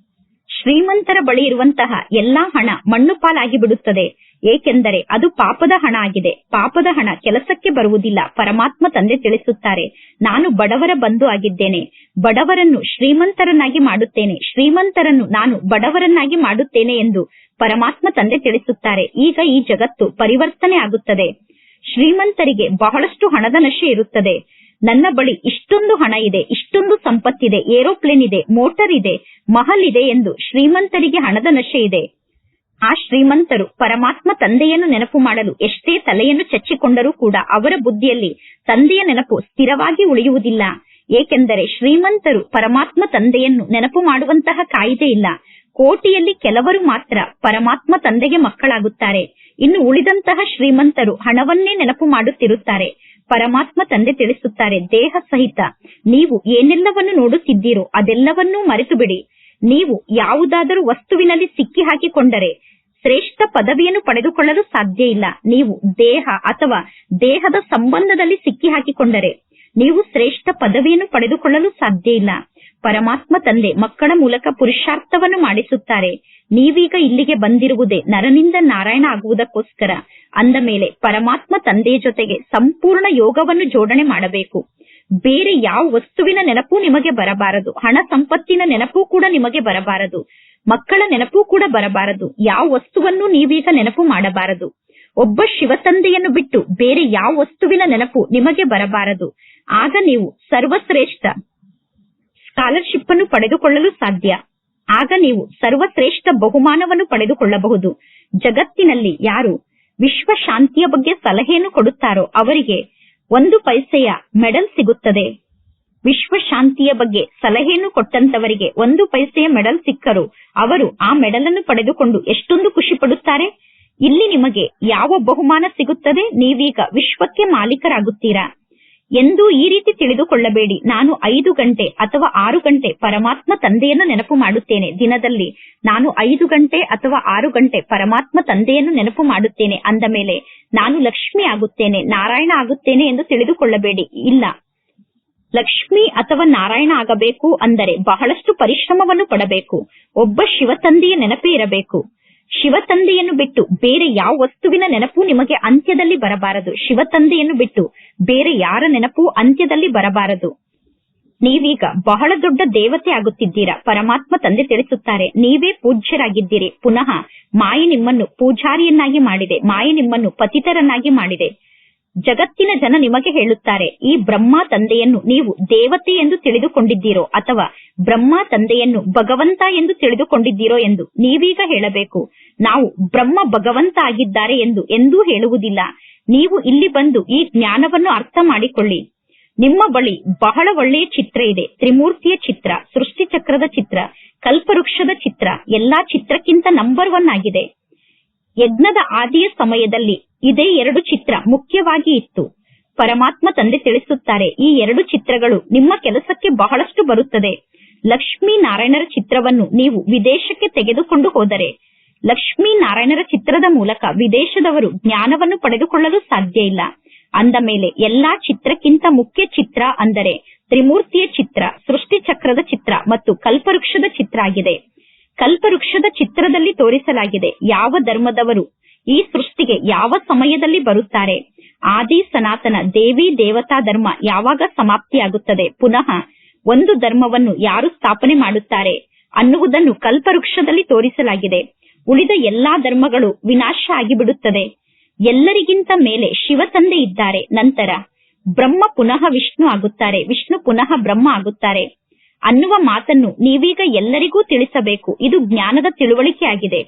ಶ್ರೀಮಂತರ ಬಳಿ ಇರುವಂತಹ ಎಲ್ಲಾ ಹಣ ಮಣ್ಣು ಪಾಲಾಗಿ ಬಿಡುತ್ತದೆ. ಏಕೆಂದರೆ ಅದು ಪಾಪದ ಹಣ ಆಗಿದೆ. ಪಾಪದ ಹಣ ಕೆಲಸಕ್ಕೆ ಬರುವುದಿಲ್ಲ. ಪರಮಾತ್ಮ ತಂದೆ ತಿಳಿಸುತ್ತಾರೆ, ನಾನು ಬಡವರ ಬಂಧು ಆಗಿದ್ದೇನೆ. ಬಡವರನ್ನು ಶ್ರೀಮಂತರನ್ನಾಗಿ ಮಾಡುತ್ತೇನೆ, ಶ್ರೀಮಂತರನ್ನು ನಾನು ಬಡವರನ್ನಾಗಿ ಮಾಡುತ್ತೇನೆ ಎಂದು ಪರಮಾತ್ಮ ತಂದೆ ತಿಳಿಸುತ್ತಾರೆ. ಈಗ ಈ ಜಗತ್ತು ಪರಿವರ್ತನೆ ಆಗುತ್ತದೆ. ಶ್ರೀಮಂತರಿಗೆ ಬಹಳಷ್ಟು ಹಣದ ನಶೆ ಇರುತ್ತದೆ. ನನ್ನ ಬಳಿ ಇಷ್ಟೊಂದು ಹಣ ಇದೆ, ಇಷ್ಟೊಂದು ಸಂಪತ್ತಿದೆ, ಏರೋಪ್ಲೇನ್ ಇದೆ, ಮೋಟರ್ ಇದೆ, ಮಹಲ್ ಇದೆ ಎಂದು ಶ್ರೀಮಂತರಿಗೆ ಹಣದ ನಶೆ ಇದೆ. ಆ ಶ್ರೀಮಂತರು ಪರಮಾತ್ಮ ತಂದೆಯನ್ನು ನೆನಪು ಮಾಡಲು ಎಷ್ಟೇ ತಲೆಯನ್ನು ಚಚ್ಚಿಕೊಂಡರೂ ಕೂಡ ಅವರ ಬುದ್ಧಿಯಲ್ಲಿ ತಂದೆಯ ನೆನಪು ಸ್ಥಿರವಾಗಿ ಉಳಿಯುವುದಿಲ್ಲ. ಏಕೆಂದರೆ ಶ್ರೀಮಂತರು ಪರಮಾತ್ಮ ತಂದೆಯನ್ನು ನೆನಪು ಮಾಡುವಂತಹ ಕಾಯಿದೆ ಇಲ್ಲ. ಕೋಟಿಯಲ್ಲಿ ಕೆಲವರು ಮಾತ್ರ ಪರಮಾತ್ಮ ತಂದೆಗೆ ಮಕ್ಕಳಾಗುತ್ತಾರೆ. ಇನ್ನು ಉಳಿದಂತಹ ಶ್ರೀಮಂತರು ಹಣವನ್ನೇ ನೆನಪು ಮಾಡುತ್ತಿರುತ್ತಾರೆ. ಪರಮಾತ್ಮ ತಂದೆ ತಿಳಿಸುತ್ತಾರೆ, ದೇಹ ಸಹಿತ ನೀವು ಏನೆಲ್ಲವನ್ನು ನೋಡುತ್ತಿದ್ದೀರೋ ಅದೆಲ್ಲವನ್ನೂ ಮರೆತು ಬಿಡಿ. ನೀವು ಯಾವುದಾದರೂ ವಸ್ತುವಿನಲ್ಲಿ ಸಿಕ್ಕಿ ಹಾಕಿಕೊಂಡರೆ ಶ್ರೇಷ್ಠ ಪದವಿಯನ್ನು ಪಡೆದುಕೊಳ್ಳಲು ಸಾಧ್ಯ ಇಲ್ಲ. ನೀವು ದೇಹ ಅಥವಾ ದೇಹದ ಸಂಬಂಧದಲ್ಲಿ ಸಿಕ್ಕಿ ಹಾಕಿಕೊಂಡರೆ ನೀವು ಶ್ರೇಷ್ಠ ಪದವಿಯನ್ನು ಪಡೆದುಕೊಳ್ಳಲು ಸಾಧ್ಯ ಇಲ್ಲ. ಪರಮಾತ್ಮ ತಂದೆ ಮಕ್ಕಳ ಮೂಲಕ ಪುರುಷಾರ್ಥವನ್ನು ಮಾಡಿಸುತ್ತಾರೆ. ನೀವೀಗ ಇಲ್ಲಿಗೆ ಬಂದಿರುವುದೇ ನರನಿಂದ ನಾರಾಯಣ ಆಗುವುದಕ್ಕೋಸ್ಕರ. ಅಂದ ಮೇಲೆ ಪರಮಾತ್ಮ ತಂದೆಯ ಜೊತೆಗೆ ಸಂಪೂರ್ಣ ಯೋಗವನ್ನು ಜೋಡಣೆ ಮಾಡಬೇಕು. ಬೇರೆ ಯಾವ ವಸ್ತುವಿನ ನೆನಪು ನಿಮಗೆ ಬರಬಾರದು. ಹಣ ಸಂಪತ್ತಿನ ನೆನಪು ಕೂಡ ನಿಮಗೆ ಬರಬಾರದು. ಮಕ್ಕಳ ನೆನಪು ಕೂಡ ಬರಬಾರದು. ಯಾವ ವಸ್ತುವನ್ನು ನೀವೀಗ ನೆನಪು ಮಾಡಬಾರದು. ಒಬ್ಬ ಶಿವತಂದೆಯನ್ನು ಬಿಟ್ಟು ಬೇರೆ ಯಾವ ವಸ್ತುವಿನ ನೆನಪು ನಿಮಗೆ ಬರಬಾರದು. ಆಗ ನೀವು ಸರ್ವಶ್ರೇಷ್ಠ ಸ್ಕಾಲರ್ಶಿಪ್ ಅನ್ನು ಪಡೆದುಕೊಳ್ಳಲು ಸಾಧ್ಯ. ಆಗ ನೀವು ಸರ್ವಶ್ರೇಷ್ಠ ಬಹುಮಾನವನ್ನು ಪಡೆದುಕೊಳ್ಳಬಹುದು. ಜಗತ್ತಿನಲ್ಲಿ ಯಾರು ವಿಶ್ವ ಶಾಂತಿಯ ಬಗ್ಗೆ ಸಲಹೆಯನ್ನು ಕೊಡುತ್ತಾರೋ ಅವರಿಗೆ 1 ಪೈಸೆಯ ಮೆಡಲ್ ಸಿಗುತ್ತದೆ. ವಿಶ್ವ ಶಾಂತಿಯ ಬಗ್ಗೆ ಸಲಹೆಯನ್ನು ಕೊಟ್ಟಂತವರಿಗೆ 1 ಪೈಸೆಯ ಮೆಡಲ್ ಸಿಕ್ಕರು ಅವರು ಆ ಮೆಡಲ್ ಅನ್ನು ಪಡೆದುಕೊಂಡು ಎಷ್ಟೊಂದು ಖುಷಿ ಪಡುತ್ತಾರೆ. ಇಲ್ಲಿ ನಿಮಗೆ ಯಾವ ಬಹುಮಾನ ಸಿಗುತ್ತದೆ? ನೀವೀಗ ವಿಶ್ವಕ್ಕೆ ಮಾಲೀಕರಾಗುತ್ತೀರಾ ಎಂದು ಈ ರೀತಿ ತಿಳಿದುಕೊಳ್ಳಬೇಡಿ. ನಾನು 5 ಗಂಟೆ ಅಥವಾ 6 ಗಂಟೆ ಪರಮಾತ್ಮ ತಂದೆಯನ್ನು ನೆನಪು ಮಾಡುತ್ತೇನೆ. ದಿನದಲ್ಲಿ ನಾನು 5 ಗಂಟೆ ಅಥವಾ 6 ಗಂಟೆ ಪರಮಾತ್ಮ ತಂದೆಯನ್ನು ನೆನಪು ಮಾಡುತ್ತೇನೆ. ಅಂದ ಮೇಲೆ ನಾನು ಲಕ್ಷ್ಮಿ ಆಗುತ್ತೇನೆ, ನಾರಾಯಣ ಆಗುತ್ತೇನೆ ಎಂದು ತಿಳಿದುಕೊಳ್ಳಬೇಡಿ. ಇಲ್ಲ, ಲಕ್ಷ್ಮಿ ಅಥವಾ ನಾರಾಯಣ ಆಗಬೇಕು ಅಂದರೆ ಬಹಳಷ್ಟು ಪರಿಶ್ರಮವನ್ನು ಪಡಬೇಕು. ಒಬ್ಬ ಶಿವತಂದೆಯ ನೆನಪೇ ಇರಬೇಕು. ಶಿವತಂದೆಯನ್ನು ಬಿಟ್ಟು ಬೇರೆ ಯಾವ ವಸ್ತುವಿನ ನೆನಪು ನಿಮಗೆ ಅಂತ್ಯದಲ್ಲಿ ಬರಬಾರದು. ಶಿವತಂದೆಯನ್ನು ಬಿಟ್ಟು ಬೇರೆ ಯಾರ ನೆನಪು ಅಂತ್ಯದಲ್ಲಿ ಬರಬಾರದು. ನೀವೀಗ ಬಹಳ ದೊಡ್ಡ ದೇವತೆ ಆಗುತ್ತಿದ್ದೀರಾ. ಪರಮಾತ್ಮ ತಂದೆ ತಿಳಿಸುತ್ತಾರೆ, ನೀವೇ ಪೂಜ್ಯರಾಗಿದ್ದೀರಿ. ಪುನಃ ಮಾಯೆ ನಿಮ್ಮನ್ನು ಪೂಜಾರಿಯನ್ನಾಗಿ ಮಾಡಿದೆ. ಮಾಯೆ ನಿಮ್ಮನ್ನು ಪತಿತರನ್ನಾಗಿ ಮಾಡಿದೆ. ಜಗತ್ತಿನ ಜನ ನಿಮಗೆ ಹೇಳುತ್ತಾರೆ, ಈ ಬ್ರಹ್ಮ ತಂದೆಯನ್ನು ನೀವು ದೇವತೆ ಎಂದು ತಿಳಿದುಕೊಂಡಿದ್ದೀರೋ ಅಥವಾ ಬ್ರಹ್ಮ ತಂದೆಯನ್ನು ಭಗವಂತ ಎಂದು ತಿಳಿದುಕೊಂಡಿದ್ದೀರೋ ಎಂದು. ನೀವೀಗ ಹೇಳಬೇಕು, ನಾವು ಬ್ರಹ್ಮ ಭಗವಂತ ಆಗಿದ್ದಾರೆ ಎಂದು ಎಂದೂ ಹೇಳುವುದಿಲ್ಲ. ನೀವು ಇಲ್ಲಿ ಬಂದು ಈ ಜ್ಞಾನವನ್ನು ಅರ್ಥ ಮಾಡಿಕೊಳ್ಳಿ. ನಿಮ್ಮ ಬಳಿ ಬಹಳ ಒಳ್ಳೆಯ ಚಿತ್ರ ಇದೆ. ತ್ರಿಮೂರ್ತಿಯ ಚಿತ್ರ, ಸೃಷ್ಟಿ ಚಕ್ರದ ಚಿತ್ರ, ಕಲ್ಪವೃಕ್ಷದ ಚಿತ್ರ ಎಲ್ಲಾ ಚಿತ್ರಕ್ಕಿಂತ ನಂಬರ್ 1 ಆಗಿದೆ. ಯಜ್ಞದ ಆದಿಯ ಸಮಯದಲ್ಲಿ ಇದೇ 2 ಚಿತ್ರ ಮುಖ್ಯವಾಗಿ ಇತ್ತು. ಪರಮಾತ್ಮ ತಂದೆ ತಿಳಿಸುತ್ತಾರೆ, ಈ 2 ಚಿತ್ರಗಳು ನಿಮ್ಮ ಕೆಲಸಕ್ಕೆ ಬಹಳಷ್ಟು ಬರುತ್ತದೆ. ಲಕ್ಷ್ಮೀ ನಾರಾಯಣರ ಚಿತ್ರವನ್ನು ನೀವು ವಿದೇಶಕ್ಕೆ ತೆಗೆದುಕೊಂಡು ಹೋದರೆ ಲಕ್ಷ್ಮೀ ನಾರಾಯಣರ ಚಿತ್ರದ ಮೂಲಕ ವಿದೇಶದವರು ಜ್ಞಾನವನ್ನು ಪಡೆದುಕೊಳ್ಳಲು ಸಾಧ್ಯ ಇಲ್ಲ. ಅಂದ ಮೇಲೆ ಎಲ್ಲಾ ಚಿತ್ರಕ್ಕಿಂತ ಮುಖ್ಯ ಚಿತ್ರ ಅಂದರೆ ತ್ರಿಮೂರ್ತಿಯ ಚಿತ್ರ, ಸೃಷ್ಟಿ ಚಕ್ರದ ಚಿತ್ರ ಮತ್ತು ಕಲ್ಪವೃಕ್ಷದ ಚಿತ್ರ ಆಗಿದೆ. ಕಲ್ಪವೃಕ್ಷದ ಚಿತ್ರದಲ್ಲಿ ತೋರಿಸಲಾಗಿದೆ ಯಾವ ಧರ್ಮದವರು ಈ ಸೃಷ್ಟಿಗೆ ಯಾವ ಸಮಯದಲ್ಲಿ ಬರುತ್ತಾರೆ. ಆದಿ ಸನಾತನ ದೇವಿ ದೇವತಾ ಧರ್ಮ ಯಾವಾಗ ಸಮಾಪ್ತಿಯಾಗುತ್ತದೆ, ಪುನಃ ಒಂದು ಧರ್ಮವನ್ನು ಯಾರು ಸ್ಥಾಪನೆ ಮಾಡುತ್ತಾರೆ ಅನ್ನುವುದನ್ನು ಕಲ್ಪವೃಕ್ಷದಲ್ಲಿ ತೋರಿಸಲಾಗಿದೆ. ಉಳಿದ ಎಲ್ಲಾ ಧರ್ಮಗಳು ವಿನಾಶ ಆಗಿಬಿಡುತ್ತದೆ. ಎಲ್ಲರಿಗಿಂತ ಮೇಲೆ ಶಿವ ತಂದೆ ಇದ್ದಾರೆ. ನಂತರ ಬ್ರಹ್ಮ ಪುನಃ ವಿಷ್ಣು ಆಗುತ್ತಾರೆ, ವಿಷ್ಣು ಪುನಃ ಬ್ರಹ್ಮ ಆಗುತ್ತಾರೆ ಅನ್ನುವ ಮಾತನ್ನು ನೀವೀಗ ಎಲ್ಲರಿಗೂ ತಿಳಿಸಬೇಕು. ಇದು ಜ್ಞಾನದ ತಿಳುವಳಿಕೆ ಆಗಿದೆ.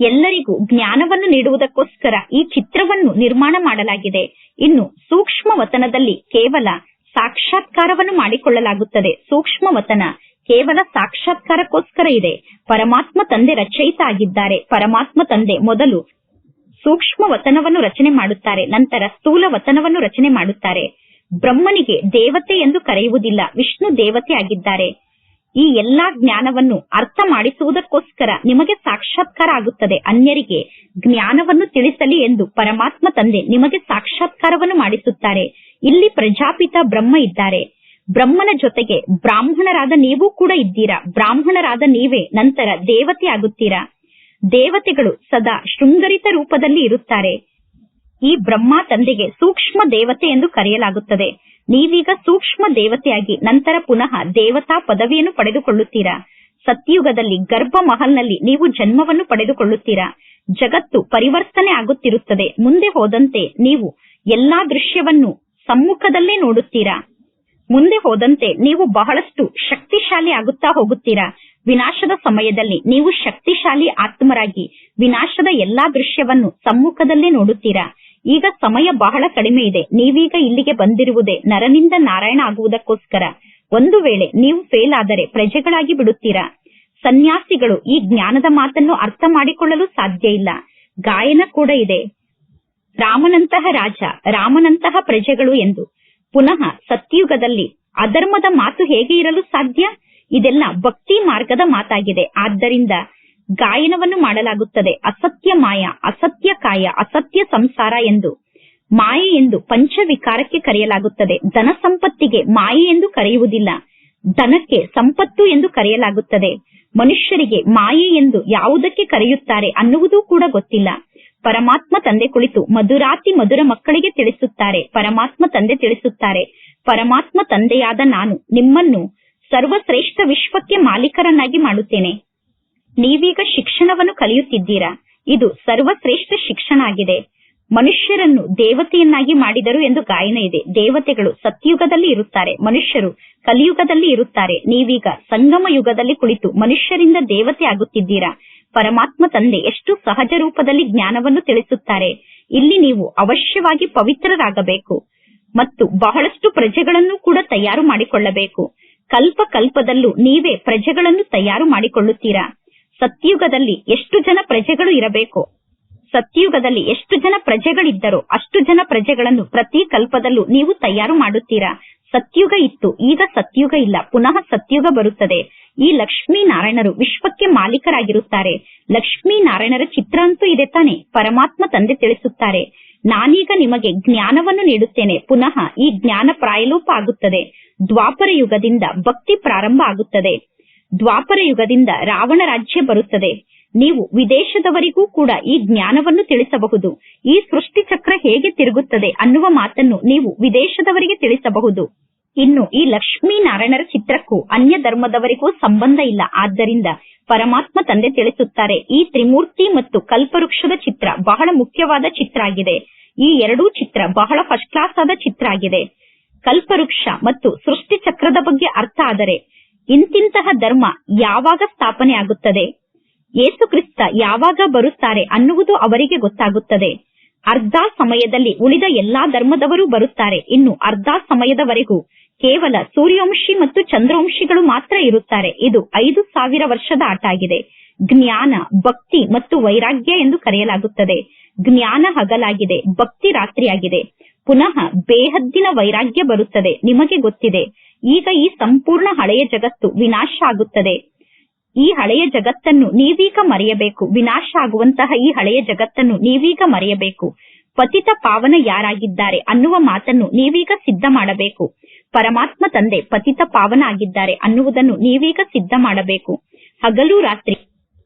ಎಲ್ಲರಿಗೂ ಜ್ಞಾನವನ್ನು ನೀಡುವುದಕ್ಕೋಸ್ಕರ ಈ ಚಿತ್ರವನ್ನು ನಿರ್ಮಾಣ ಮಾಡಲಾಗಿದೆ. ಇನ್ನು ಸೂಕ್ಷ್ಮ ವತನದಲ್ಲಿ ಕೇವಲ ಸಾಕ್ಷಾತ್ಕಾರವನ್ನು ಮಾಡಿಕೊಳ್ಳಲಾಗುತ್ತದೆ. ಸೂಕ್ಷ್ಮ ವತನ ಕೇವಲ ಸಾಕ್ಷಾತ್ಕಾರಕ್ಕೋಸ್ಕರ ಇದೆ. ಪರಮಾತ್ಮ ತಂದೆ ರಚಯಿತ ಆಗಿದ್ದಾರೆ. ಪರಮಾತ್ಮ ತಂದೆ ಮೊದಲು ಸೂಕ್ಷ್ಮ ವತನವನ್ನು ರಚನೆ ಮಾಡುತ್ತಾರೆ, ನಂತರ ಸ್ಥೂಲ ವತನವನ್ನು ರಚನೆ ಮಾಡುತ್ತಾರೆ. ಬ್ರಹ್ಮನಿಗೆ ದೇವತೆ ಎಂದು ಕರೆಯುವುದಿಲ್ಲ, ವಿಷ್ಣು ದೇವತೆ ಆಗಿದ್ದಾರೆ. ಈ ಎಲ್ಲಾ ಜ್ಞಾನವನ್ನು ಅರ್ಥ ಮಾಡಿಸುವುದಕ್ಕೋಸ್ಕರ ನಿಮಗೆ ಸಾಕ್ಷಾತ್ಕಾರ ಆಗುತ್ತದೆ. ಅನ್ಯರಿಗೆ ಜ್ಞಾನವನ್ನು ತಿಳಿಸಲಿ ಎಂದು ಪರಮಾತ್ಮ ತಂದೆ ನಿಮಗೆ ಸಾಕ್ಷಾತ್ಕಾರವನ್ನು ಮಾಡಿಸುತ್ತಾರೆ. ಇಲ್ಲಿ ಪ್ರಜಾಪಿತ ಬ್ರಹ್ಮ ಇದ್ದಾರೆ. ಬ್ರಹ್ಮನ ಜೊತೆಗೆ ಬ್ರಾಹ್ಮಣರಾದ ನೀವು ಕೂಡ ಇದ್ದೀರಾ. ಬ್ರಾಹ್ಮಣರಾದ ನೀವೇ ನಂತರ ದೇವತೆ ಆಗುತ್ತೀರಾ. ದೇವತೆಗಳು ಸದಾ ಶೃಂಗರಿತ ರೂಪದಲ್ಲಿ ಇರುತ್ತಾರೆ. ಈ ಬ್ರಹ್ಮ ತಂದೆಗೆ ಸೂಕ್ಷ್ಮ ದೇವತೆ ಎಂದು ಕರೆಯಲಾಗುತ್ತದೆ. ನೀವೀಗ ಸೂಕ್ಷ್ಮ ದೇವತೆಯಾಗಿ ನಂತರ ಪುನಃ ದೇವತಾ ಪದವಿಯನ್ನು ಪಡೆದುಕೊಳ್ಳುತ್ತೀರಾ. ಸತ್ಯುಗದಲ್ಲಿ ಗರ್ಭ ಮಹಲ್ನಲ್ಲಿ ನೀವು ಜನ್ಮವನ್ನು ಪಡೆದುಕೊಳ್ಳುತ್ತೀರಾ. ಜಗತ್ತು ಪರಿವರ್ತನೆ ಆಗುತ್ತಿರುತ್ತದೆ. ಮುಂದೆ ಹೋದಂತೆ ನೀವು ಎಲ್ಲಾ ದೃಶ್ಯವನ್ನು ಸಮ್ಮುಖದಲ್ಲೇ ನೋಡುತ್ತೀರಾ. ಮುಂದೆ ಹೋದಂತೆ ನೀವು ಬಹಳಷ್ಟು ಶಕ್ತಿಶಾಲಿ ಆಗುತ್ತಾ ಹೋಗುತ್ತೀರಾ. ವಿನಾಶದ ಸಮಯದಲ್ಲಿ ನೀವು ಶಕ್ತಿಶಾಲಿ ಆತ್ಮರಾಗಿ ವಿನಾಶದ ಎಲ್ಲಾ ದೃಶ್ಯವನ್ನು ಸಮ್ಮುಖದಲ್ಲೇ ನೋಡುತ್ತೀರಾ. ಈಗ ಸಮಯ ಬಹಳ ಕಡಿಮೆ ಇದೆ. ನೀವೀಗ ಇಲ್ಲಿಗೆ ಬಂದಿರುವುದೇ ನರನಿಂದ ನಾರಾಯಣ ಆಗುವುದಕ್ಕೋಸ್ಕರ. ಒಂದು ವೇಳೆ ನೀವು ಫೇಲ್ ಆದರೆ ಪ್ರಜೆಗಳಾಗಿ ಬಿಡುತ್ತೀರಾ. ಸನ್ಯಾಸಿಗಳು ಈ ಜ್ಞಾನದ ಮಾತನ್ನು ಅರ್ಥ ಮಾಡಿಕೊಳ್ಳಲು ಸಾಧ್ಯ ಇಲ್ಲ. ಗಾಯನ ಕೂಡ ಇದೆ, ರಾಮನಂತಹ ರಾಜ, ರಾಮನಂತಹ ಪ್ರಜೆಗಳು ಎಂದು. ಪುನಃ ಸತ್ಯುಗದಲ್ಲಿ ಅಧರ್ಮದ ಮಾತು ಹೇಗೆ ಇರಲು ಸಾಧ್ಯ? ಇದೆಲ್ಲ ಭಕ್ತಿ ಮಾರ್ಗದ ಮಾತಾಗಿದೆ. ಆದ್ದರಿಂದ ಗಾಯನವನ್ನು ಮಾಡಲಾಗುತ್ತದೆ. ಅಸತ್ಯ ಮಾಯ, ಅಸತ್ಯ ಕಾಯ, ಅಸತ್ಯ ಸಂಸಾರ ಎಂದು. ಮಾಯೆ ಎಂದು ಪಂಚವಿಕಾರಕ್ಕೆ ಕರೆಯಲಾಗುತ್ತದೆ. ಧನ ಸಂಪತ್ತಿಗೆ ಮಾಯೆ ಎಂದು ಕರೆಯುವುದಿಲ್ಲ, ಧನಕ್ಕೆ ಸಂಪತ್ತು ಎಂದು ಕರೆಯಲಾಗುತ್ತದೆ. ಮನುಷ್ಯರಿಗೆ ಮಾಯೆ ಎಂದು ಯಾವುದಕ್ಕೆ ಕರೆಯುತ್ತಾರೆ ಅನ್ನುವುದೂ ಕೂಡ ಗೊತ್ತಿಲ್ಲ. ಪರಮಾತ್ಮ ತಂದೆ ಕುಳಿತು ಮಧುರಾತಿ ಮಧುರ ಮಕ್ಕಳಿಗೆ ತಿಳಿಸುತ್ತಾರೆ. ಪರಮಾತ್ಮ ತಂದೆ ತಿಳಿಸುತ್ತಾರೆ, ಪರಮಾತ್ಮ ತಂದೆಯಾದ ನಾನು ನಿಮ್ಮನ್ನು ಸರ್ವಶ್ರೇಷ್ಠ ವಿಶ್ವಕ್ಕೆ ಮಾಲೀಕರನ್ನಾಗಿ ಮಾಡುತ್ತೇನೆ. ನೀವೀಗ ಶಿಕ್ಷಣವನ್ನು ಕಲಿಯುತ್ತಿದ್ದೀರಾ. ಇದು ಸರ್ವಶ್ರೇಷ್ಠ ಶಿಕ್ಷಣ ಆಗಿದೆ. ಮನುಷ್ಯರನ್ನು ದೇವತೆಯನ್ನಾಗಿ ಮಾಡಿದರು ಎಂದು ಗಾಯನ ಇದೆ. ದೇವತೆಗಳು ಸತ್ಯುಗದಲ್ಲಿ ಇರುತ್ತಾರೆ, ಮನುಷ್ಯರು ಕಲಿಯುಗದಲ್ಲಿ ಇರುತ್ತಾರೆ. ನೀವೀಗ ಸಂಗಮ ಯುಗದಲ್ಲಿ ಕುಳಿತು ಮನುಷ್ಯರಿಂದ ದೇವತೆ ಆಗುತ್ತಿದ್ದೀರಾ. ಪರಮಾತ್ಮ ತಂದೆ ಎಷ್ಟು ಸಹಜ ರೂಪದಲ್ಲಿ ಜ್ಞಾನವನ್ನು ತಿಳಿಸುತ್ತಾರೆ. ಇಲ್ಲಿ ನೀವು ಅವಶ್ಯವಾಗಿ ಪವಿತ್ರರಾಗಬೇಕು ಮತ್ತು ಬಹಳಷ್ಟು ಪ್ರಜೆಗಳನ್ನು ಕೂಡ ತಯಾರು ಮಾಡಿಕೊಳ್ಳಬೇಕು. ಕಲ್ಪ ಕಲ್ಪದಲ್ಲೂ ನೀವೇ ಪ್ರಜೆಗಳನ್ನು ತಯಾರು ಮಾಡಿಕೊಳ್ಳುತ್ತೀರಾ. ಸತ್ಯುಗದಲ್ಲಿ ಎಷ್ಟು ಜನ ಪ್ರಜೆಗಳು ಇರಬೇಕು? ಸತ್ಯುಗದಲ್ಲಿ ಎಷ್ಟು ಜನ ಪ್ರಜೆಗಳಿದ್ದರೋ ಅಷ್ಟು ಜನ ಪ್ರಜೆಗಳನ್ನು ಪ್ರತಿ ಕಲ್ಪದಲ್ಲೂ ನೀವು ತಯಾರು ಮಾಡುತ್ತೀರಾ. ಸತ್ಯುಗ ಇತ್ತು, ಈಗ ಸತ್ಯುಗ ಇಲ್ಲ, ಪುನಃ ಸತ್ಯುಗ ಬರುತ್ತದೆ. ಈ ಲಕ್ಷ್ಮೀನಾರಾಯಣರು ವಿಶ್ವಕ್ಕೆ ಮಾಲೀಕರಾಗಿರುತ್ತಾರೆ. ಲಕ್ಷ್ಮೀನಾರಾಯಣರ ಚಿತ್ರ ಅಂತೂ ಇದೆ ತಾನೆ. ಪರಮಾತ್ಮ ತಂದೆ ತಿಳಿಸುತ್ತಾರೆ, ನಾನೀಗ ನಿಮಗೆ ಜ್ಞಾನವನ್ನು ನೀಡುತ್ತೇನೆ. ಪುನಃ ಈ ಜ್ಞಾನ ಪ್ರಾಯಲೋಪ ಆಗುತ್ತದೆ. ದ್ವಾಪರ ಯುಗದಿಂದ ಭಕ್ತಿ ಪ್ರಾರಂಭ ಆಗುತ್ತದೆ. ದ್ವಾಪರ ಯುಗದಿಂದ ರಾವಣ ರಾಜ್ಯ ಬರುತ್ತದೆ. ನೀವು ವಿದೇಶದವರಿಗೂ ಕೂಡ ಈ ಜ್ಞಾನವನ್ನು ತಿಳಿಸಬಹುದು. ಈ ಸೃಷ್ಟಿ ಚಕ್ರ ಹೇಗೆ ತಿರುಗುತ್ತದೆ ಅನ್ನುವ ಮಾತನ್ನು ನೀವು ವಿದೇಶದವರಿಗೆ ತಿಳಿಸಬಹುದು. ಇನ್ನು ಈ ಲಕ್ಷ್ಮೀನಾರಾಯಣರ ಚಿತ್ರಕ್ಕೂ ಅನ್ಯ ಧರ್ಮದವರಿಗೂ ಸಂಬಂಧ ಇಲ್ಲ. ಆದ್ದರಿಂದ ಪರಮಾತ್ಮ ತಂದೆ ತಿಳಿಸುತ್ತಾರೆ, ಈ ತ್ರಿಮೂರ್ತಿ ಮತ್ತು ಕಲ್ಪವೃಕ್ಷದ ಚಿತ್ರ ಬಹಳ ಮುಖ್ಯವಾದ ಚಿತ್ರ ಆಗಿದೆ. ಈ ಎರಡೂ ಚಿತ್ರ ಬಹಳ ಫಸ್ಟ್ ಕ್ಲಾಸ್ ಆದ ಚಿತ್ರ ಆಗಿದೆ. ಕಲ್ಪವೃಕ್ಷ ಮತ್ತು ಸೃಷ್ಟಿ ಚಕ್ರದ ಬಗ್ಗೆ ಅರ್ಥ ಆದರೆ ಇಂತಿಂತಹ ಧರ್ಮ ಯಾವಾಗ ಸ್ಥಾಪನೆ ಆಗುತ್ತದೆ, ಯೇಸು ಕ್ರಿಸ್ತ ಯಾವಾಗ ಬರುತ್ತಾರೆ ಅನ್ನುವುದು ಅವರಿಗೆ ಗೊತ್ತಾಗುತ್ತದೆ. ಅರ್ಧ ಸಮಯದಲ್ಲಿ ಉಳಿದ ಎಲ್ಲಾ ಧರ್ಮದವರು ಬರುತ್ತಾರೆ. ಇನ್ನು ಅರ್ಧ ಸಮಯದವರೆಗೂ ಕೇವಲ ಸೂರ್ಯವಂಶಿ ಮತ್ತು ಚಂದ್ರವಂಶಿಗಳು ಮಾತ್ರ ಇರುತ್ತಾರೆ. ಇದು 5000 ವರ್ಷದ ಆಟ ಆಗಿದೆ. ಜ್ಞಾನ, ಭಕ್ತಿ ಮತ್ತು ವೈರಾಗ್ಯ ಎಂದು ಕರೆಯಲಾಗುತ್ತದೆ. ಜ್ಞಾನ ಹಗಲಾಗಿದೆ, ಭಕ್ತಿ ರಾತ್ರಿಯಾಗಿದೆ. ಪುನಃ ಬೇಹದ್ದಿನ ವೈರಾಗ್ಯ ಬರುತ್ತದೆ. ನಿಮಗೆ ಗೊತ್ತಿದೆ, ಈಗ ಈ ಸಂಪೂರ್ಣ ಹಳೆಯ ಜಗತ್ತು ವಿನಾಶ ಆಗುತ್ತದೆ. ಈ ಹಳೆಯ ಜಗತ್ತನ್ನು ನೀವೀಗ ಮರೆಯಬೇಕು. ವಿನಾಶ ಆಗುವಂತಹ ಈ ಹಳೆಯ ಜಗತ್ತನ್ನು ನೀವೀಗ ಮರೆಯಬೇಕು. ಪತಿತ ಪಾವನ ಯಾರಾಗಿದ್ದಾರೆ ಅನ್ನುವ ಮಾತನ್ನು ನೀವೀಗ ಸಿದ್ಧ ಮಾಡಬೇಕು. ಪರಮಾತ್ಮ ತಂದೆ ಪತಿತ ಪಾವನ ಆಗಿದ್ದಾರೆ ಅನ್ನುವುದನ್ನು ನೀವೀಗ ಸಿದ್ಧ ಮಾಡಬೇಕು. ಹಗಲು ರಾತ್ರಿ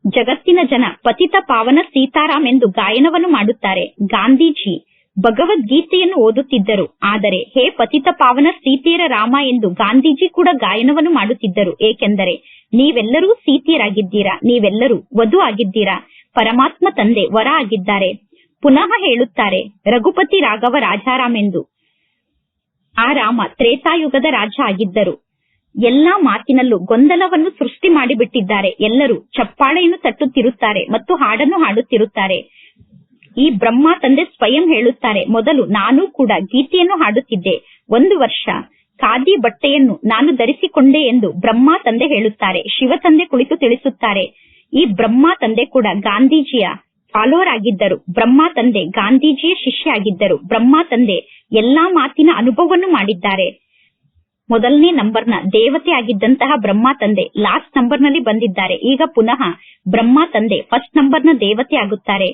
ಜಗತ್ತಿನ ಜನ ಪತಿತ ಪಾವನ ಸೀತಾರಾಮ್ ಎಂದು ಗಾಯನವನ್ನು ಮಾಡುತ್ತಾರೆ. ಗಾಂಧೀಜಿ ಭಗವದ್ಗೀತೆಯನ್ನು ಓದುತ್ತಿದ್ದರು. ಆದರೆ ಹೇ ಪತಿತ ಪಾವನ ಸೀತೆಯರ ರಾಮ ಎಂದು ಗಾಂಧೀಜಿ ಕೂಡ ಗಾಯನವನ್ನು ಮಾಡುತ್ತಿದ್ದರು. ಏಕೆಂದರೆ ನೀವೆಲ್ಲರೂ ಸೀತೆಯರಾಗಿದ್ದೀರಾ, ನೀವೆಲ್ಲರೂ ವಧು ಆಗಿದ್ದೀರಾ. ಪರಮಾತ್ಮ ತಂದೆ ವರ ಆಗಿದ್ದಾರೆ. ಪುನಃ ಹೇಳುತ್ತಾರೆ, ರಘುಪತಿ ರಾಘವ ರಾಜಾರಾಮ್ ಎಂದು. ಆ ರಾಮ ತ್ರೇತಾಯುಗದ ರಾಜ ಆಗಿದ್ದರು. ಎಲ್ಲಾ ಮಾತಿನಲ್ಲೂ ಗೊಂದಲವನ್ನು ಸೃಷ್ಟಿ ಮಾಡಿಬಿಟ್ಟಿದ್ದಾರೆ. ಎಲ್ಲರೂ ಚಪ್ಪಾಳೆಯನ್ನು ತಟ್ಟುತ್ತಿರುತ್ತಾರೆ ಮತ್ತು ಹಾಡನ್ನು ಹಾಡುತ್ತಿರುತ್ತಾರೆ. ಈ ಬ್ರಹ್ಮ ತಂದೆ ಸ್ವಯಂ ಹೇಳುತ್ತಾರೆ, ಮೊದಲು ನಾನು ಕೂಡ ಗೀತೆಯನ್ನು ಹಾಡುತ್ತಿದ್ದೆ. 1 ವರ್ಷ ಖಾದಿ ಬಟ್ಟೆಯನ್ನು ನಾನು ಧರಿಸಿಕೊಂಡೆ ಎಂದು ಬ್ರಹ್ಮ ತಂದೆ ಹೇಳುತ್ತಾರೆ. ಶಿವ ತಂದೆ ಕುಳಿತು ತಿಳಿಸುತ್ತಾರೆ, ಈ ಬ್ರಹ್ಮ ತಂದೆ ಕೂಡ ಗಾಂಧೀಜಿಯ ಫಾಲೋವರ್ ಆಗಿದ್ದರು. ಬ್ರಹ್ಮ ತಂದೆ ಗಾಂಧೀಜಿಯ ಶಿಷ್ಯ ಆಗಿದ್ದರು. ಬ್ರಹ್ಮ ತಂದೆ ಎಲ್ಲಾ ಮಾತಿನ ಅನುಭವವನ್ನು ಮಾಡಿದ್ದಾರೆ. ಮೊದಲನೇ ನಂಬರ್ನ ದೇವತೆ ಆಗಿದ್ದಂತಹ ಬ್ರಹ್ಮ ತಂದೆ ಲಾಸ್ಟ್ ನಂಬರ್ನಲ್ಲಿ ಬಂದಿದ್ದಾರೆ. ಈಗ ಪುನಃ ಬ್ರಹ್ಮ ತಂದೆ ಫಸ್ಟ್ ನಂಬರ್ನ ದೇವತೆ ಆಗುತ್ತಾರೆ.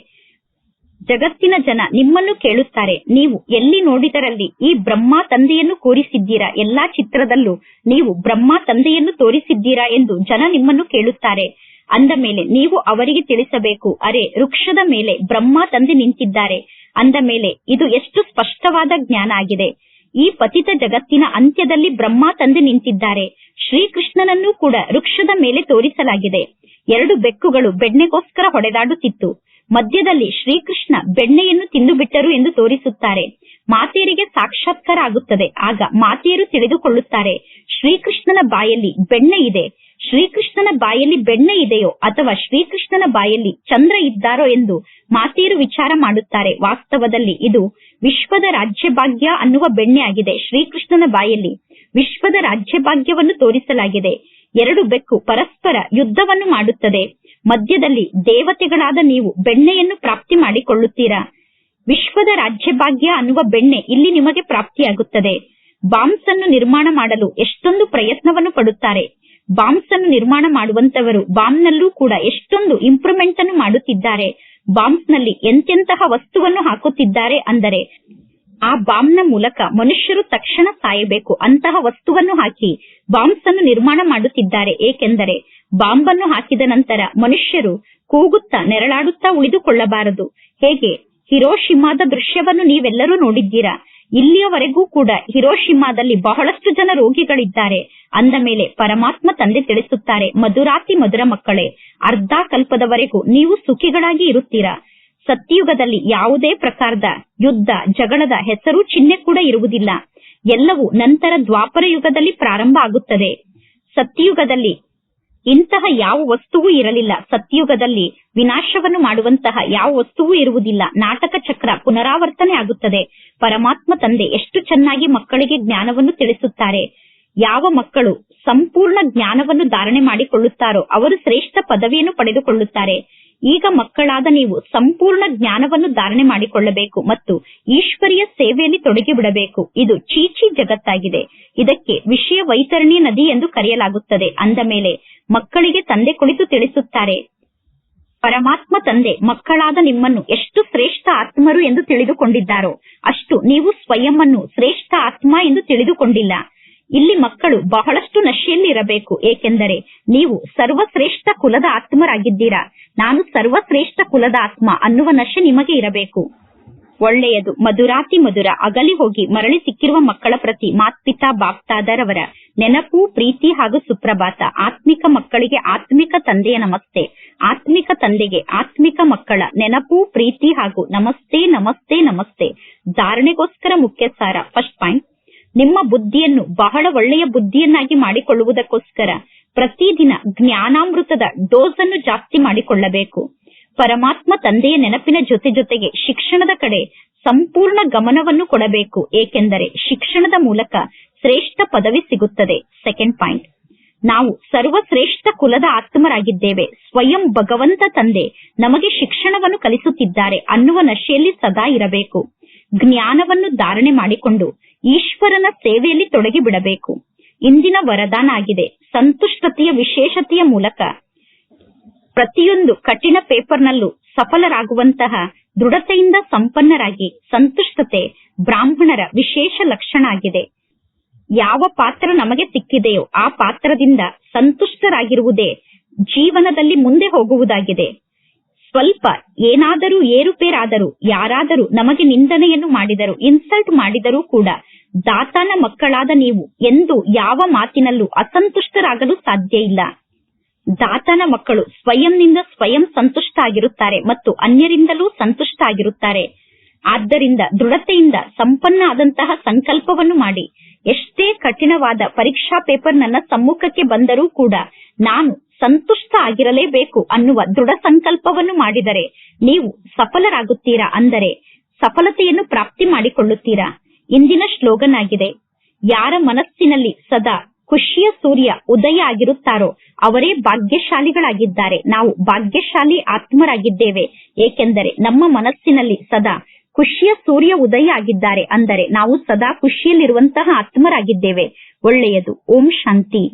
ಜಗತ್ತಿನ ಜನ ನಿಮ್ಮನ್ನು ಕೇಳುತ್ತಾರೆ, ನೀವು ಎಲ್ಲಿ ನೋಡಿದರಲ್ಲಿ ಈ ಬ್ರಹ್ಮ ತಂದೆಯನ್ನು ಕೂರಿಸಿದ್ದೀರಾ, ಎಲ್ಲಾ ಚಿತ್ರದಲ್ಲೂ ನೀವು ಬ್ರಹ್ಮ ತಂದೆಯನ್ನು ತೋರಿಸಿದ್ದೀರಾ ಎಂದು ಜನ ನಿಮ್ಮನ್ನು ಕೇಳುತ್ತಾರೆ. ಅಂದ ಮೇಲೆ ನೀವು ಅವರಿಗೆ ತಿಳಿಸಬೇಕು, ಅರೆ ವೃಕ್ಷದ ಮೇಲೆ ಬ್ರಹ್ಮ ತಂದೆ ನಿಂತಿದ್ದಾರೆ. ಅಂದ ಮೇಲೆ ಇದು ಎಷ್ಟು ಸ್ಪಷ್ಟವಾದ ಜ್ಞಾನ ಆಗಿದೆ. ಈ ಪತಿತ ಜಗತ್ತಿನ ಅಂತ್ಯದಲ್ಲಿ ಬ್ರಹ್ಮ ತಂದೆ ನಿಂತಿದ್ದಾರೆ. ಶ್ರೀಕೃಷ್ಣನನ್ನು ಕೂಡ ವೃಕ್ಷದ ಮೇಲೆ ತೋರಿಸಲಾಗಿದೆ. 2 ಬೆಕ್ಕುಗಳು ಬೆಣ್ಣೆಗೋಸ್ಕರ ಹೊಡೆದಾಡುತ್ತಿತ್ತು. ಮಧ್ಯದಲ್ಲಿ ಶ್ರೀಕೃಷ್ಣ ಬೆಣ್ಣೆಯನ್ನು ತಿಂದು ಬಿಟ್ಟರು ಎಂದು ತೋರಿಸುತ್ತಾರೆ. ಮಾತೆಯರಿಗೆ ಸಾಕ್ಷಾತ್ಕಾರ ಆಗುತ್ತದೆ. ಆಗ ಮಾತೆಯರು ತಿಳಿದುಕೊಳ್ಳುತ್ತಾರೆ, ಶ್ರೀಕೃಷ್ಣನ ಬಾಯಲ್ಲಿ ಬೆಣ್ಣೆ ಇದೆ. ಶ್ರೀಕೃಷ್ಣನ ಬಾಯಲ್ಲಿ ಬೆಣ್ಣೆ ಇದೆಯೋ ಅಥವಾ ಶ್ರೀಕೃಷ್ಣನ ಬಾಯಲ್ಲಿ ಚಂದ್ರ ಇದ್ದಾರೋ ಎಂದು ಮಾತೆಯರು ವಿಚಾರ ಮಾಡುತ್ತಾರೆ. ವಾಸ್ತವದಲ್ಲಿ ಇದು ವಿಶ್ವದ ರಾಜ್ಯಭಾಗ್ಯ ಅನ್ನುವ ಬೆಣ್ಣೆ ಆಗಿದೆ. ಶ್ರೀಕೃಷ್ಣನ ಬಾಯಲ್ಲಿ ವಿಶ್ವದ ರಾಜ್ಯಭಾಗ್ಯವನ್ನು ತೋರಿಸಲಾಗಿದೆ. ಎರಡು ಬೆಕ್ಕು ಪರಸ್ಪರ ಯುದ್ಧವನ್ನು ಮಾಡುತ್ತದೆ. ಮಧ್ಯದಲ್ಲಿ ದೇವತೆಗಳಾದ ನೀವು ಬೆಣ್ಣೆಯನ್ನು ಪ್ರಾಪ್ತಿ ಮಾಡಿಕೊಳ್ಳುತ್ತೀರಾ. ವಿಶ್ವದ ರಾಜ್ಯಭಾಗ್ಯ ಅನ್ನುವ ಬೆಣ್ಣೆ ಇಲ್ಲಿ ನಿಮಗೆ ಪ್ರಾಪ್ತಿಯಾಗುತ್ತದೆ. ಬಾಂಬ್ಸ್ ಅನ್ನು ನಿರ್ಮಾಣ ಮಾಡಲು ಎಷ್ಟೊಂದು ಪ್ರಯತ್ನವನ್ನು ಪಡುತ್ತಾರೆ. ಬಾಂಬ್ಸ್ ಅನ್ನು ನಿರ್ಮಾಣ ಮಾಡುವಂತವರು ಬಾಂಬ್ನಲ್ಲೂ ಕೂಡ ಎಷ್ಟೊಂದು ಇಂಪ್ರೂವ್ಮೆಂಟ್ ಅನ್ನು ಮಾಡುತ್ತಿದ್ದಾರೆ. ಬಾಂಬ್ಸ್ ನಲ್ಲಿ ಎಂತೆಂತಹ ವಸ್ತುವನ್ನು ಹಾಕುತ್ತಿದ್ದಾರೆ ಅಂದರೆ ಆ ಬಾಂಬ್ನ ಮೂಲಕ ಮನುಷ್ಯರು ತಕ್ಷಣ ಸಾಯಬೇಕು. ಅಂತಹ ವಸ್ತುವನ್ನು ಹಾಕಿ ಬಾಂಬ್ಸ್ ಅನ್ನು ನಿರ್ಮಾಣ ಮಾಡುತ್ತಿದ್ದಾರೆ. ಏಕೆಂದರೆ ಬಾಂಬ್ ಅನ್ನು ಹಾಕಿದ ನಂತರ ಮನುಷ್ಯರು ಕೂಗುತ್ತಾ ನೆರಳಾಡುತ್ತಾ ಉಳಿದುಕೊಳ್ಳಬಾರದು. ಹೇಗೆ ಹಿರೋಶಿಮಾದ ದೃಶ್ಯವನ್ನು ನೀವೆಲ್ಲರೂ ನೋಡಿದ್ದೀರಾ. ಇಲ್ಲಿಯವರೆಗೂ ಕೂಡ ಹಿರೋಶಿಮಾದಲ್ಲಿ ಬಹಳಷ್ಟು ಜನ ರೋಗಿಗಳಿದ್ದಾರೆ. ಅಂದ ಮೇಲೆ ಪರಮಾತ್ಮ ತಂದೆ ತಿಳಿಸುತ್ತಾರೆ, ಮಧುರಾತಿ ಮಧುರ ಮಕ್ಕಳೇ, ಅರ್ಧ ಕಲ್ಪದವರೆಗೂ ನೀವು ಸುಖಿಗಳಾಗಿ ಇರುತ್ತೀರಾ. ಸತ್ಯಯುಗದಲ್ಲಿ ಯಾವುದೇ ಪ್ರಕಾರದ ಯುದ್ಧ ಜಗಳದ ಹೆಸರು ಚಿಹ್ನೆ ಕೂಡ ಇರುವುದಿಲ್ಲ. ಎಲ್ಲವೂ ನಂತರ ದ್ವಾಪರ ಯುಗದಲ್ಲಿ ಪ್ರಾರಂಭ ಆಗುತ್ತದೆ. ಸತ್ಯಯುಗದಲ್ಲಿ ಇಂತಹ ಯಾವ ವಸ್ತುವೂ ಇರಲಿಲ್ಲ. ಸತ್ಯಯುಗದಲ್ಲಿ ವಿನಾಶವನ್ನು ಮಾಡುವಂತಹ ಯಾವ ವಸ್ತುವೂ ಇರುವುದಿಲ್ಲ. ನಾಟಕ ಚಕ್ರ ಪುನರಾವರ್ತನೆ ಆಗುತ್ತದೆ. ಪರಮಾತ್ಮ ತಂದೆ ಎಷ್ಟು ಚೆನ್ನಾಗಿ ಮಕ್ಕಳಿಗೆ ಜ್ಞಾನವನ್ನು ತಿಳಿಸುತ್ತಾರೆ. ಯಾವ ಮಕ್ಕಳು ಸಂಪೂರ್ಣ ಜ್ಞಾನವನ್ನು ಧಾರಣೆ ಮಾಡಿಕೊಳ್ಳುತ್ತಾರೋ ಅವರು ಶ್ರೇಷ್ಠ ಪದವಿಯನ್ನು ಪಡೆದುಕೊಳ್ಳುತ್ತಾರೆ. ಈಗ ಮಕ್ಕಳಾದ ನೀವು ಸಂಪೂರ್ಣ ಜ್ಞಾನವನ್ನು ಧಾರಣೆ ಮಾಡಿಕೊಳ್ಳಬೇಕು ಮತ್ತು ಈಶ್ವರಿಯ ಸೇವೆಯಲ್ಲಿ ತೊಡಗಿಬಿಡಬೇಕು. ಇದು ಚೀಚಿ ಜಗತ್ತಾಗಿದೆ. ಇದಕ್ಕೆ ವಿಷಯ ವೈತರಣಿ ನದಿ ಎಂದು ಕರೆಯಲಾಗುತ್ತದೆ. ಅಂದ ಮೇಲೆ ಮಕ್ಕಳಿಗೆ ತಂದೆ ಕುಳಿತು ತಿಳಿಸುತ್ತಾರೆ, ಪರಮಾತ್ಮ ತಂದೆ ಮಕ್ಕಳಾದ ನಿಮ್ಮನ್ನು ಎಷ್ಟು ಶ್ರೇಷ್ಠ ಆತ್ಮರು ಎಂದು ತಿಳಿದುಕೊಂಡಿದ್ದಾರೋ ಅಷ್ಟು ನೀವು ಸ್ವಯಂ ಅನ್ನು ಶ್ರೇಷ್ಠ ಆತ್ಮ ಎಂದು ತಿಳಿದುಕೊಂಡಿಲ್ಲ. ಇಲ್ಲಿ ಮಕ್ಕಳು ಬಹಳಷ್ಟು ನಶೆಯಲ್ಲಿ ಇರಬೇಕು. ಏಕೆಂದರೆ ನೀವು ಸರ್ವಶ್ರೇಷ್ಠ ಕುಲದ ಆತ್ಮರಾಗಿದ್ದೀರಾ. ನಾನು ಸರ್ವಶ್ರೇಷ್ಠ ಕುಲದ ಆತ್ಮ ಅನ್ನುವ ನಶೆ ನಿಮಗೆ ಇರಬೇಕು. ಒಳ್ಳೆಯದು. ಮಧುರಾತಿ ಮಧುರ ಅಗಲಿ ಹೋಗಿ ಮರಳಿ ಸಿಕ್ಕಿರುವ ಮಕ್ಕಳ ಪ್ರತಿ ಮಾತ್ಪಿತಾ ಬಾಪ್ತಾದರವರ ನೆನಪು, ಪ್ರೀತಿ ಹಾಗೂ ಸುಪ್ರಭಾತ. ಆತ್ಮಿಕ ಮಕ್ಕಳಿಗೆ ಆತ್ಮಿಕ ತಂದೆಯ ನಮಸ್ತೆ. ಆತ್ಮಿಕ ತಂದೆಗೆ ಆತ್ಮಿಕ ಮಕ್ಕಳ ನೆನಪು, ಪ್ರೀತಿ ಹಾಗೂ ನಮಸ್ತೆ ನಮಸ್ತೆ ನಮಸ್ತೆ. ಧಾರಣೆಗೋಸ್ಕರ ಮುಖ್ಯ ಸಾರ. ಫಸ್ಟ್ ಪಾಯಿಂಟ್, ನಿಮ್ಮ ಬುದ್ಧಿಯನ್ನು ಬಹಳ ಒಳ್ಳೆಯ ಬುದ್ಧಿಯನ್ನಾಗಿ ಮಾಡಿಕೊಳ್ಳುವುದಕ್ಕೋಸ್ಕರ ಪ್ರತಿದಿನ ಜ್ಞಾನಾಮೃತದ ಡೋಸ್ ಅನ್ನು ಜಾಸ್ತಿ ಮಾಡಿಕೊಳ್ಳಬೇಕು. ಪರಮಾತ್ಮ ತಂದೆಯ ನೆನಪಿನ ಜೊತೆ ಜೊತೆಗೆ ಶಿಕ್ಷಣದ ಕಡೆ ಸಂಪೂರ್ಣ ಗಮನವನ್ನು ಕೊಡಬೇಕು. ಏಕೆಂದರೆ ಶಿಕ್ಷಣದ ಮೂಲಕ ಶ್ರೇಷ್ಠ ಪದವಿ ಸಿಗುತ್ತದೆ. ಸೆಕೆಂಡ್ ಪಾಯಿಂಟ್, ನಾವು ಸರ್ವಶ್ರೇಷ್ಠ ಕುಲದ ಆತ್ಮರಾಗಿದ್ದೇವೆ. ಸ್ವಯಂ ಭಗವಂತ ತಂದೆ ನಮಗೆ ಶಿಕ್ಷಣವನ್ನು ಕಲಿಸುತ್ತಿದ್ದಾರೆ ಅನ್ನುವ ನಶೆಯಲ್ಲಿ ಸದಾ ಇರಬೇಕು. ಜ್ಞಾನವನ್ನು ಧಾರಣೆ ಮಾಡಿಕೊಂಡು ಈಶ್ವರನ ಸೇವೆಯಲ್ಲಿ ತೊಡಗಿ ಬಿಡಬೇಕು. ಇಂದಿನ ವರದಾನ ಆಗಿದೆ, ಸಂತುಷ್ಟತೆಯ ವಿಶೇಷತೆಯ ಮೂಲಕ ಪ್ರತಿಯೊಂದು ಕಠಿಣ ಪೇಪರ್ನಲ್ಲೂ ಸಫಲರಾಗುವಂತಹ ದೃಢತೆಯಿಂದ ಸಂಪನ್ನರಾಗಿ. ಸಂತುಷ್ಟತೆ ಬ್ರಾಹ್ಮಣರ ವಿಶೇಷ ಲಕ್ಷಣ ಆಗಿದೆ. ಯಾವ ಪಾತ್ರ ನಮಗೆ ಸಿಕ್ಕಿದೆಯೋ ಆ ಪಾತ್ರದಿಂದ ಸಂತುಷ್ಟರಾಗಿರುವುದೇ ಜೀವನದಲ್ಲಿ ಮುಂದೆ ಹೋಗುವುದಾಗಿದೆ. ಸ್ವಲ್ಪ ಏನಾದರೂ ಏರುಪೇರಾದರೂ, ಯಾರಾದರೂ ನಮಗೆ ನಿಂದನೆಯನ್ನು ಮಾಡಿದರು, ಇನ್ಸಲ್ಟ್ ಮಾಡಿದರೂ ಕೂಡ ದಾತನ ಮಕ್ಕಳಾದ ನೀವು ಎಂದು ಯಾವ ಮಾತಿನಲ್ಲೂ ಅಸಂತುಷ್ಟರಾಗಲು ಸಾಧ್ಯ ಇಲ್ಲ. ದಾತನ ಮಕ್ಕಳು ಸ್ವಯಂನಿಂದ ಸ್ವಯಂ ಸಂತುಷ್ಟ ಆಗಿರುತ್ತಾರೆ ಮತ್ತು ಅನ್ಯರಿಂದಲೂ ಸಂತುಷ್ಟ ಆಗಿರುತ್ತಾರೆ. ಆದ್ದರಿಂದ ದೃಢತೆಯಿಂದ ಸಂಪನ್ನ ಆದಂತಹ ಸಂಕಲ್ಪವನ್ನು ಮಾಡಿ. ಎಷ್ಟೇ ಕಠಿಣವಾದ ಪರೀಕ್ಷಾ ಪೇಪರ್ ನನ್ನ ಸಮ್ಮುಖಕ್ಕೆ ಬಂದರೂ ಕೂಡ ನಾನು ಸಂತುಷ್ಟ ಆಗಿರಲೇಬೇಕು ಅನ್ನುವ ದೃಢ ಸಂಕಲ್ಪವನ್ನು ಮಾಡಿದರೆ ನೀವು ಸಫಲರಾಗುತ್ತೀರಾ. ಅಂದರೆ ಸಫಲತೆಯನ್ನು ಪ್ರಾಪ್ತಿ ಮಾಡಿಕೊಳ್ಳುತ್ತೀರಾ. ಇಂದಿನ ಶ್ಲೋಗನ್ ಆಗಿದೆ, ಯಾರ ಮನಸ್ಸಿನಲ್ಲಿ ಸದಾ ಖುಷಿಯ ಸೂರ್ಯ ಉದಯ ಆಗಿರುತ್ತಾರೋ ಅವರೇ ಭಾಗ್ಯಶಾಲಿಗಳಾಗಿದ್ದಾರೆ. ನಾವು ಭಾಗ್ಯಶಾಲಿ ಆತ್ಮರಾಗಿದ್ದೇವೆ. ಏಕೆಂದರೆ ನಮ್ಮ ಮನಸ್ಸಿನಲ್ಲಿ ಸದಾ ಖುಷಿಯ ಸೂರ್ಯ ಉದಯ ಆಗಿದ್ದಾರೆ. ಅಂದರೆ ನಾವು ಸದಾ ಖುಷಿಯಲ್ಲಿರುವಂತಹ ಆತ್ಮರಾಗಿದ್ದೇವೆ. ಒಳ್ಳೆಯದು. ಓಂ ಶಾಂತಿ.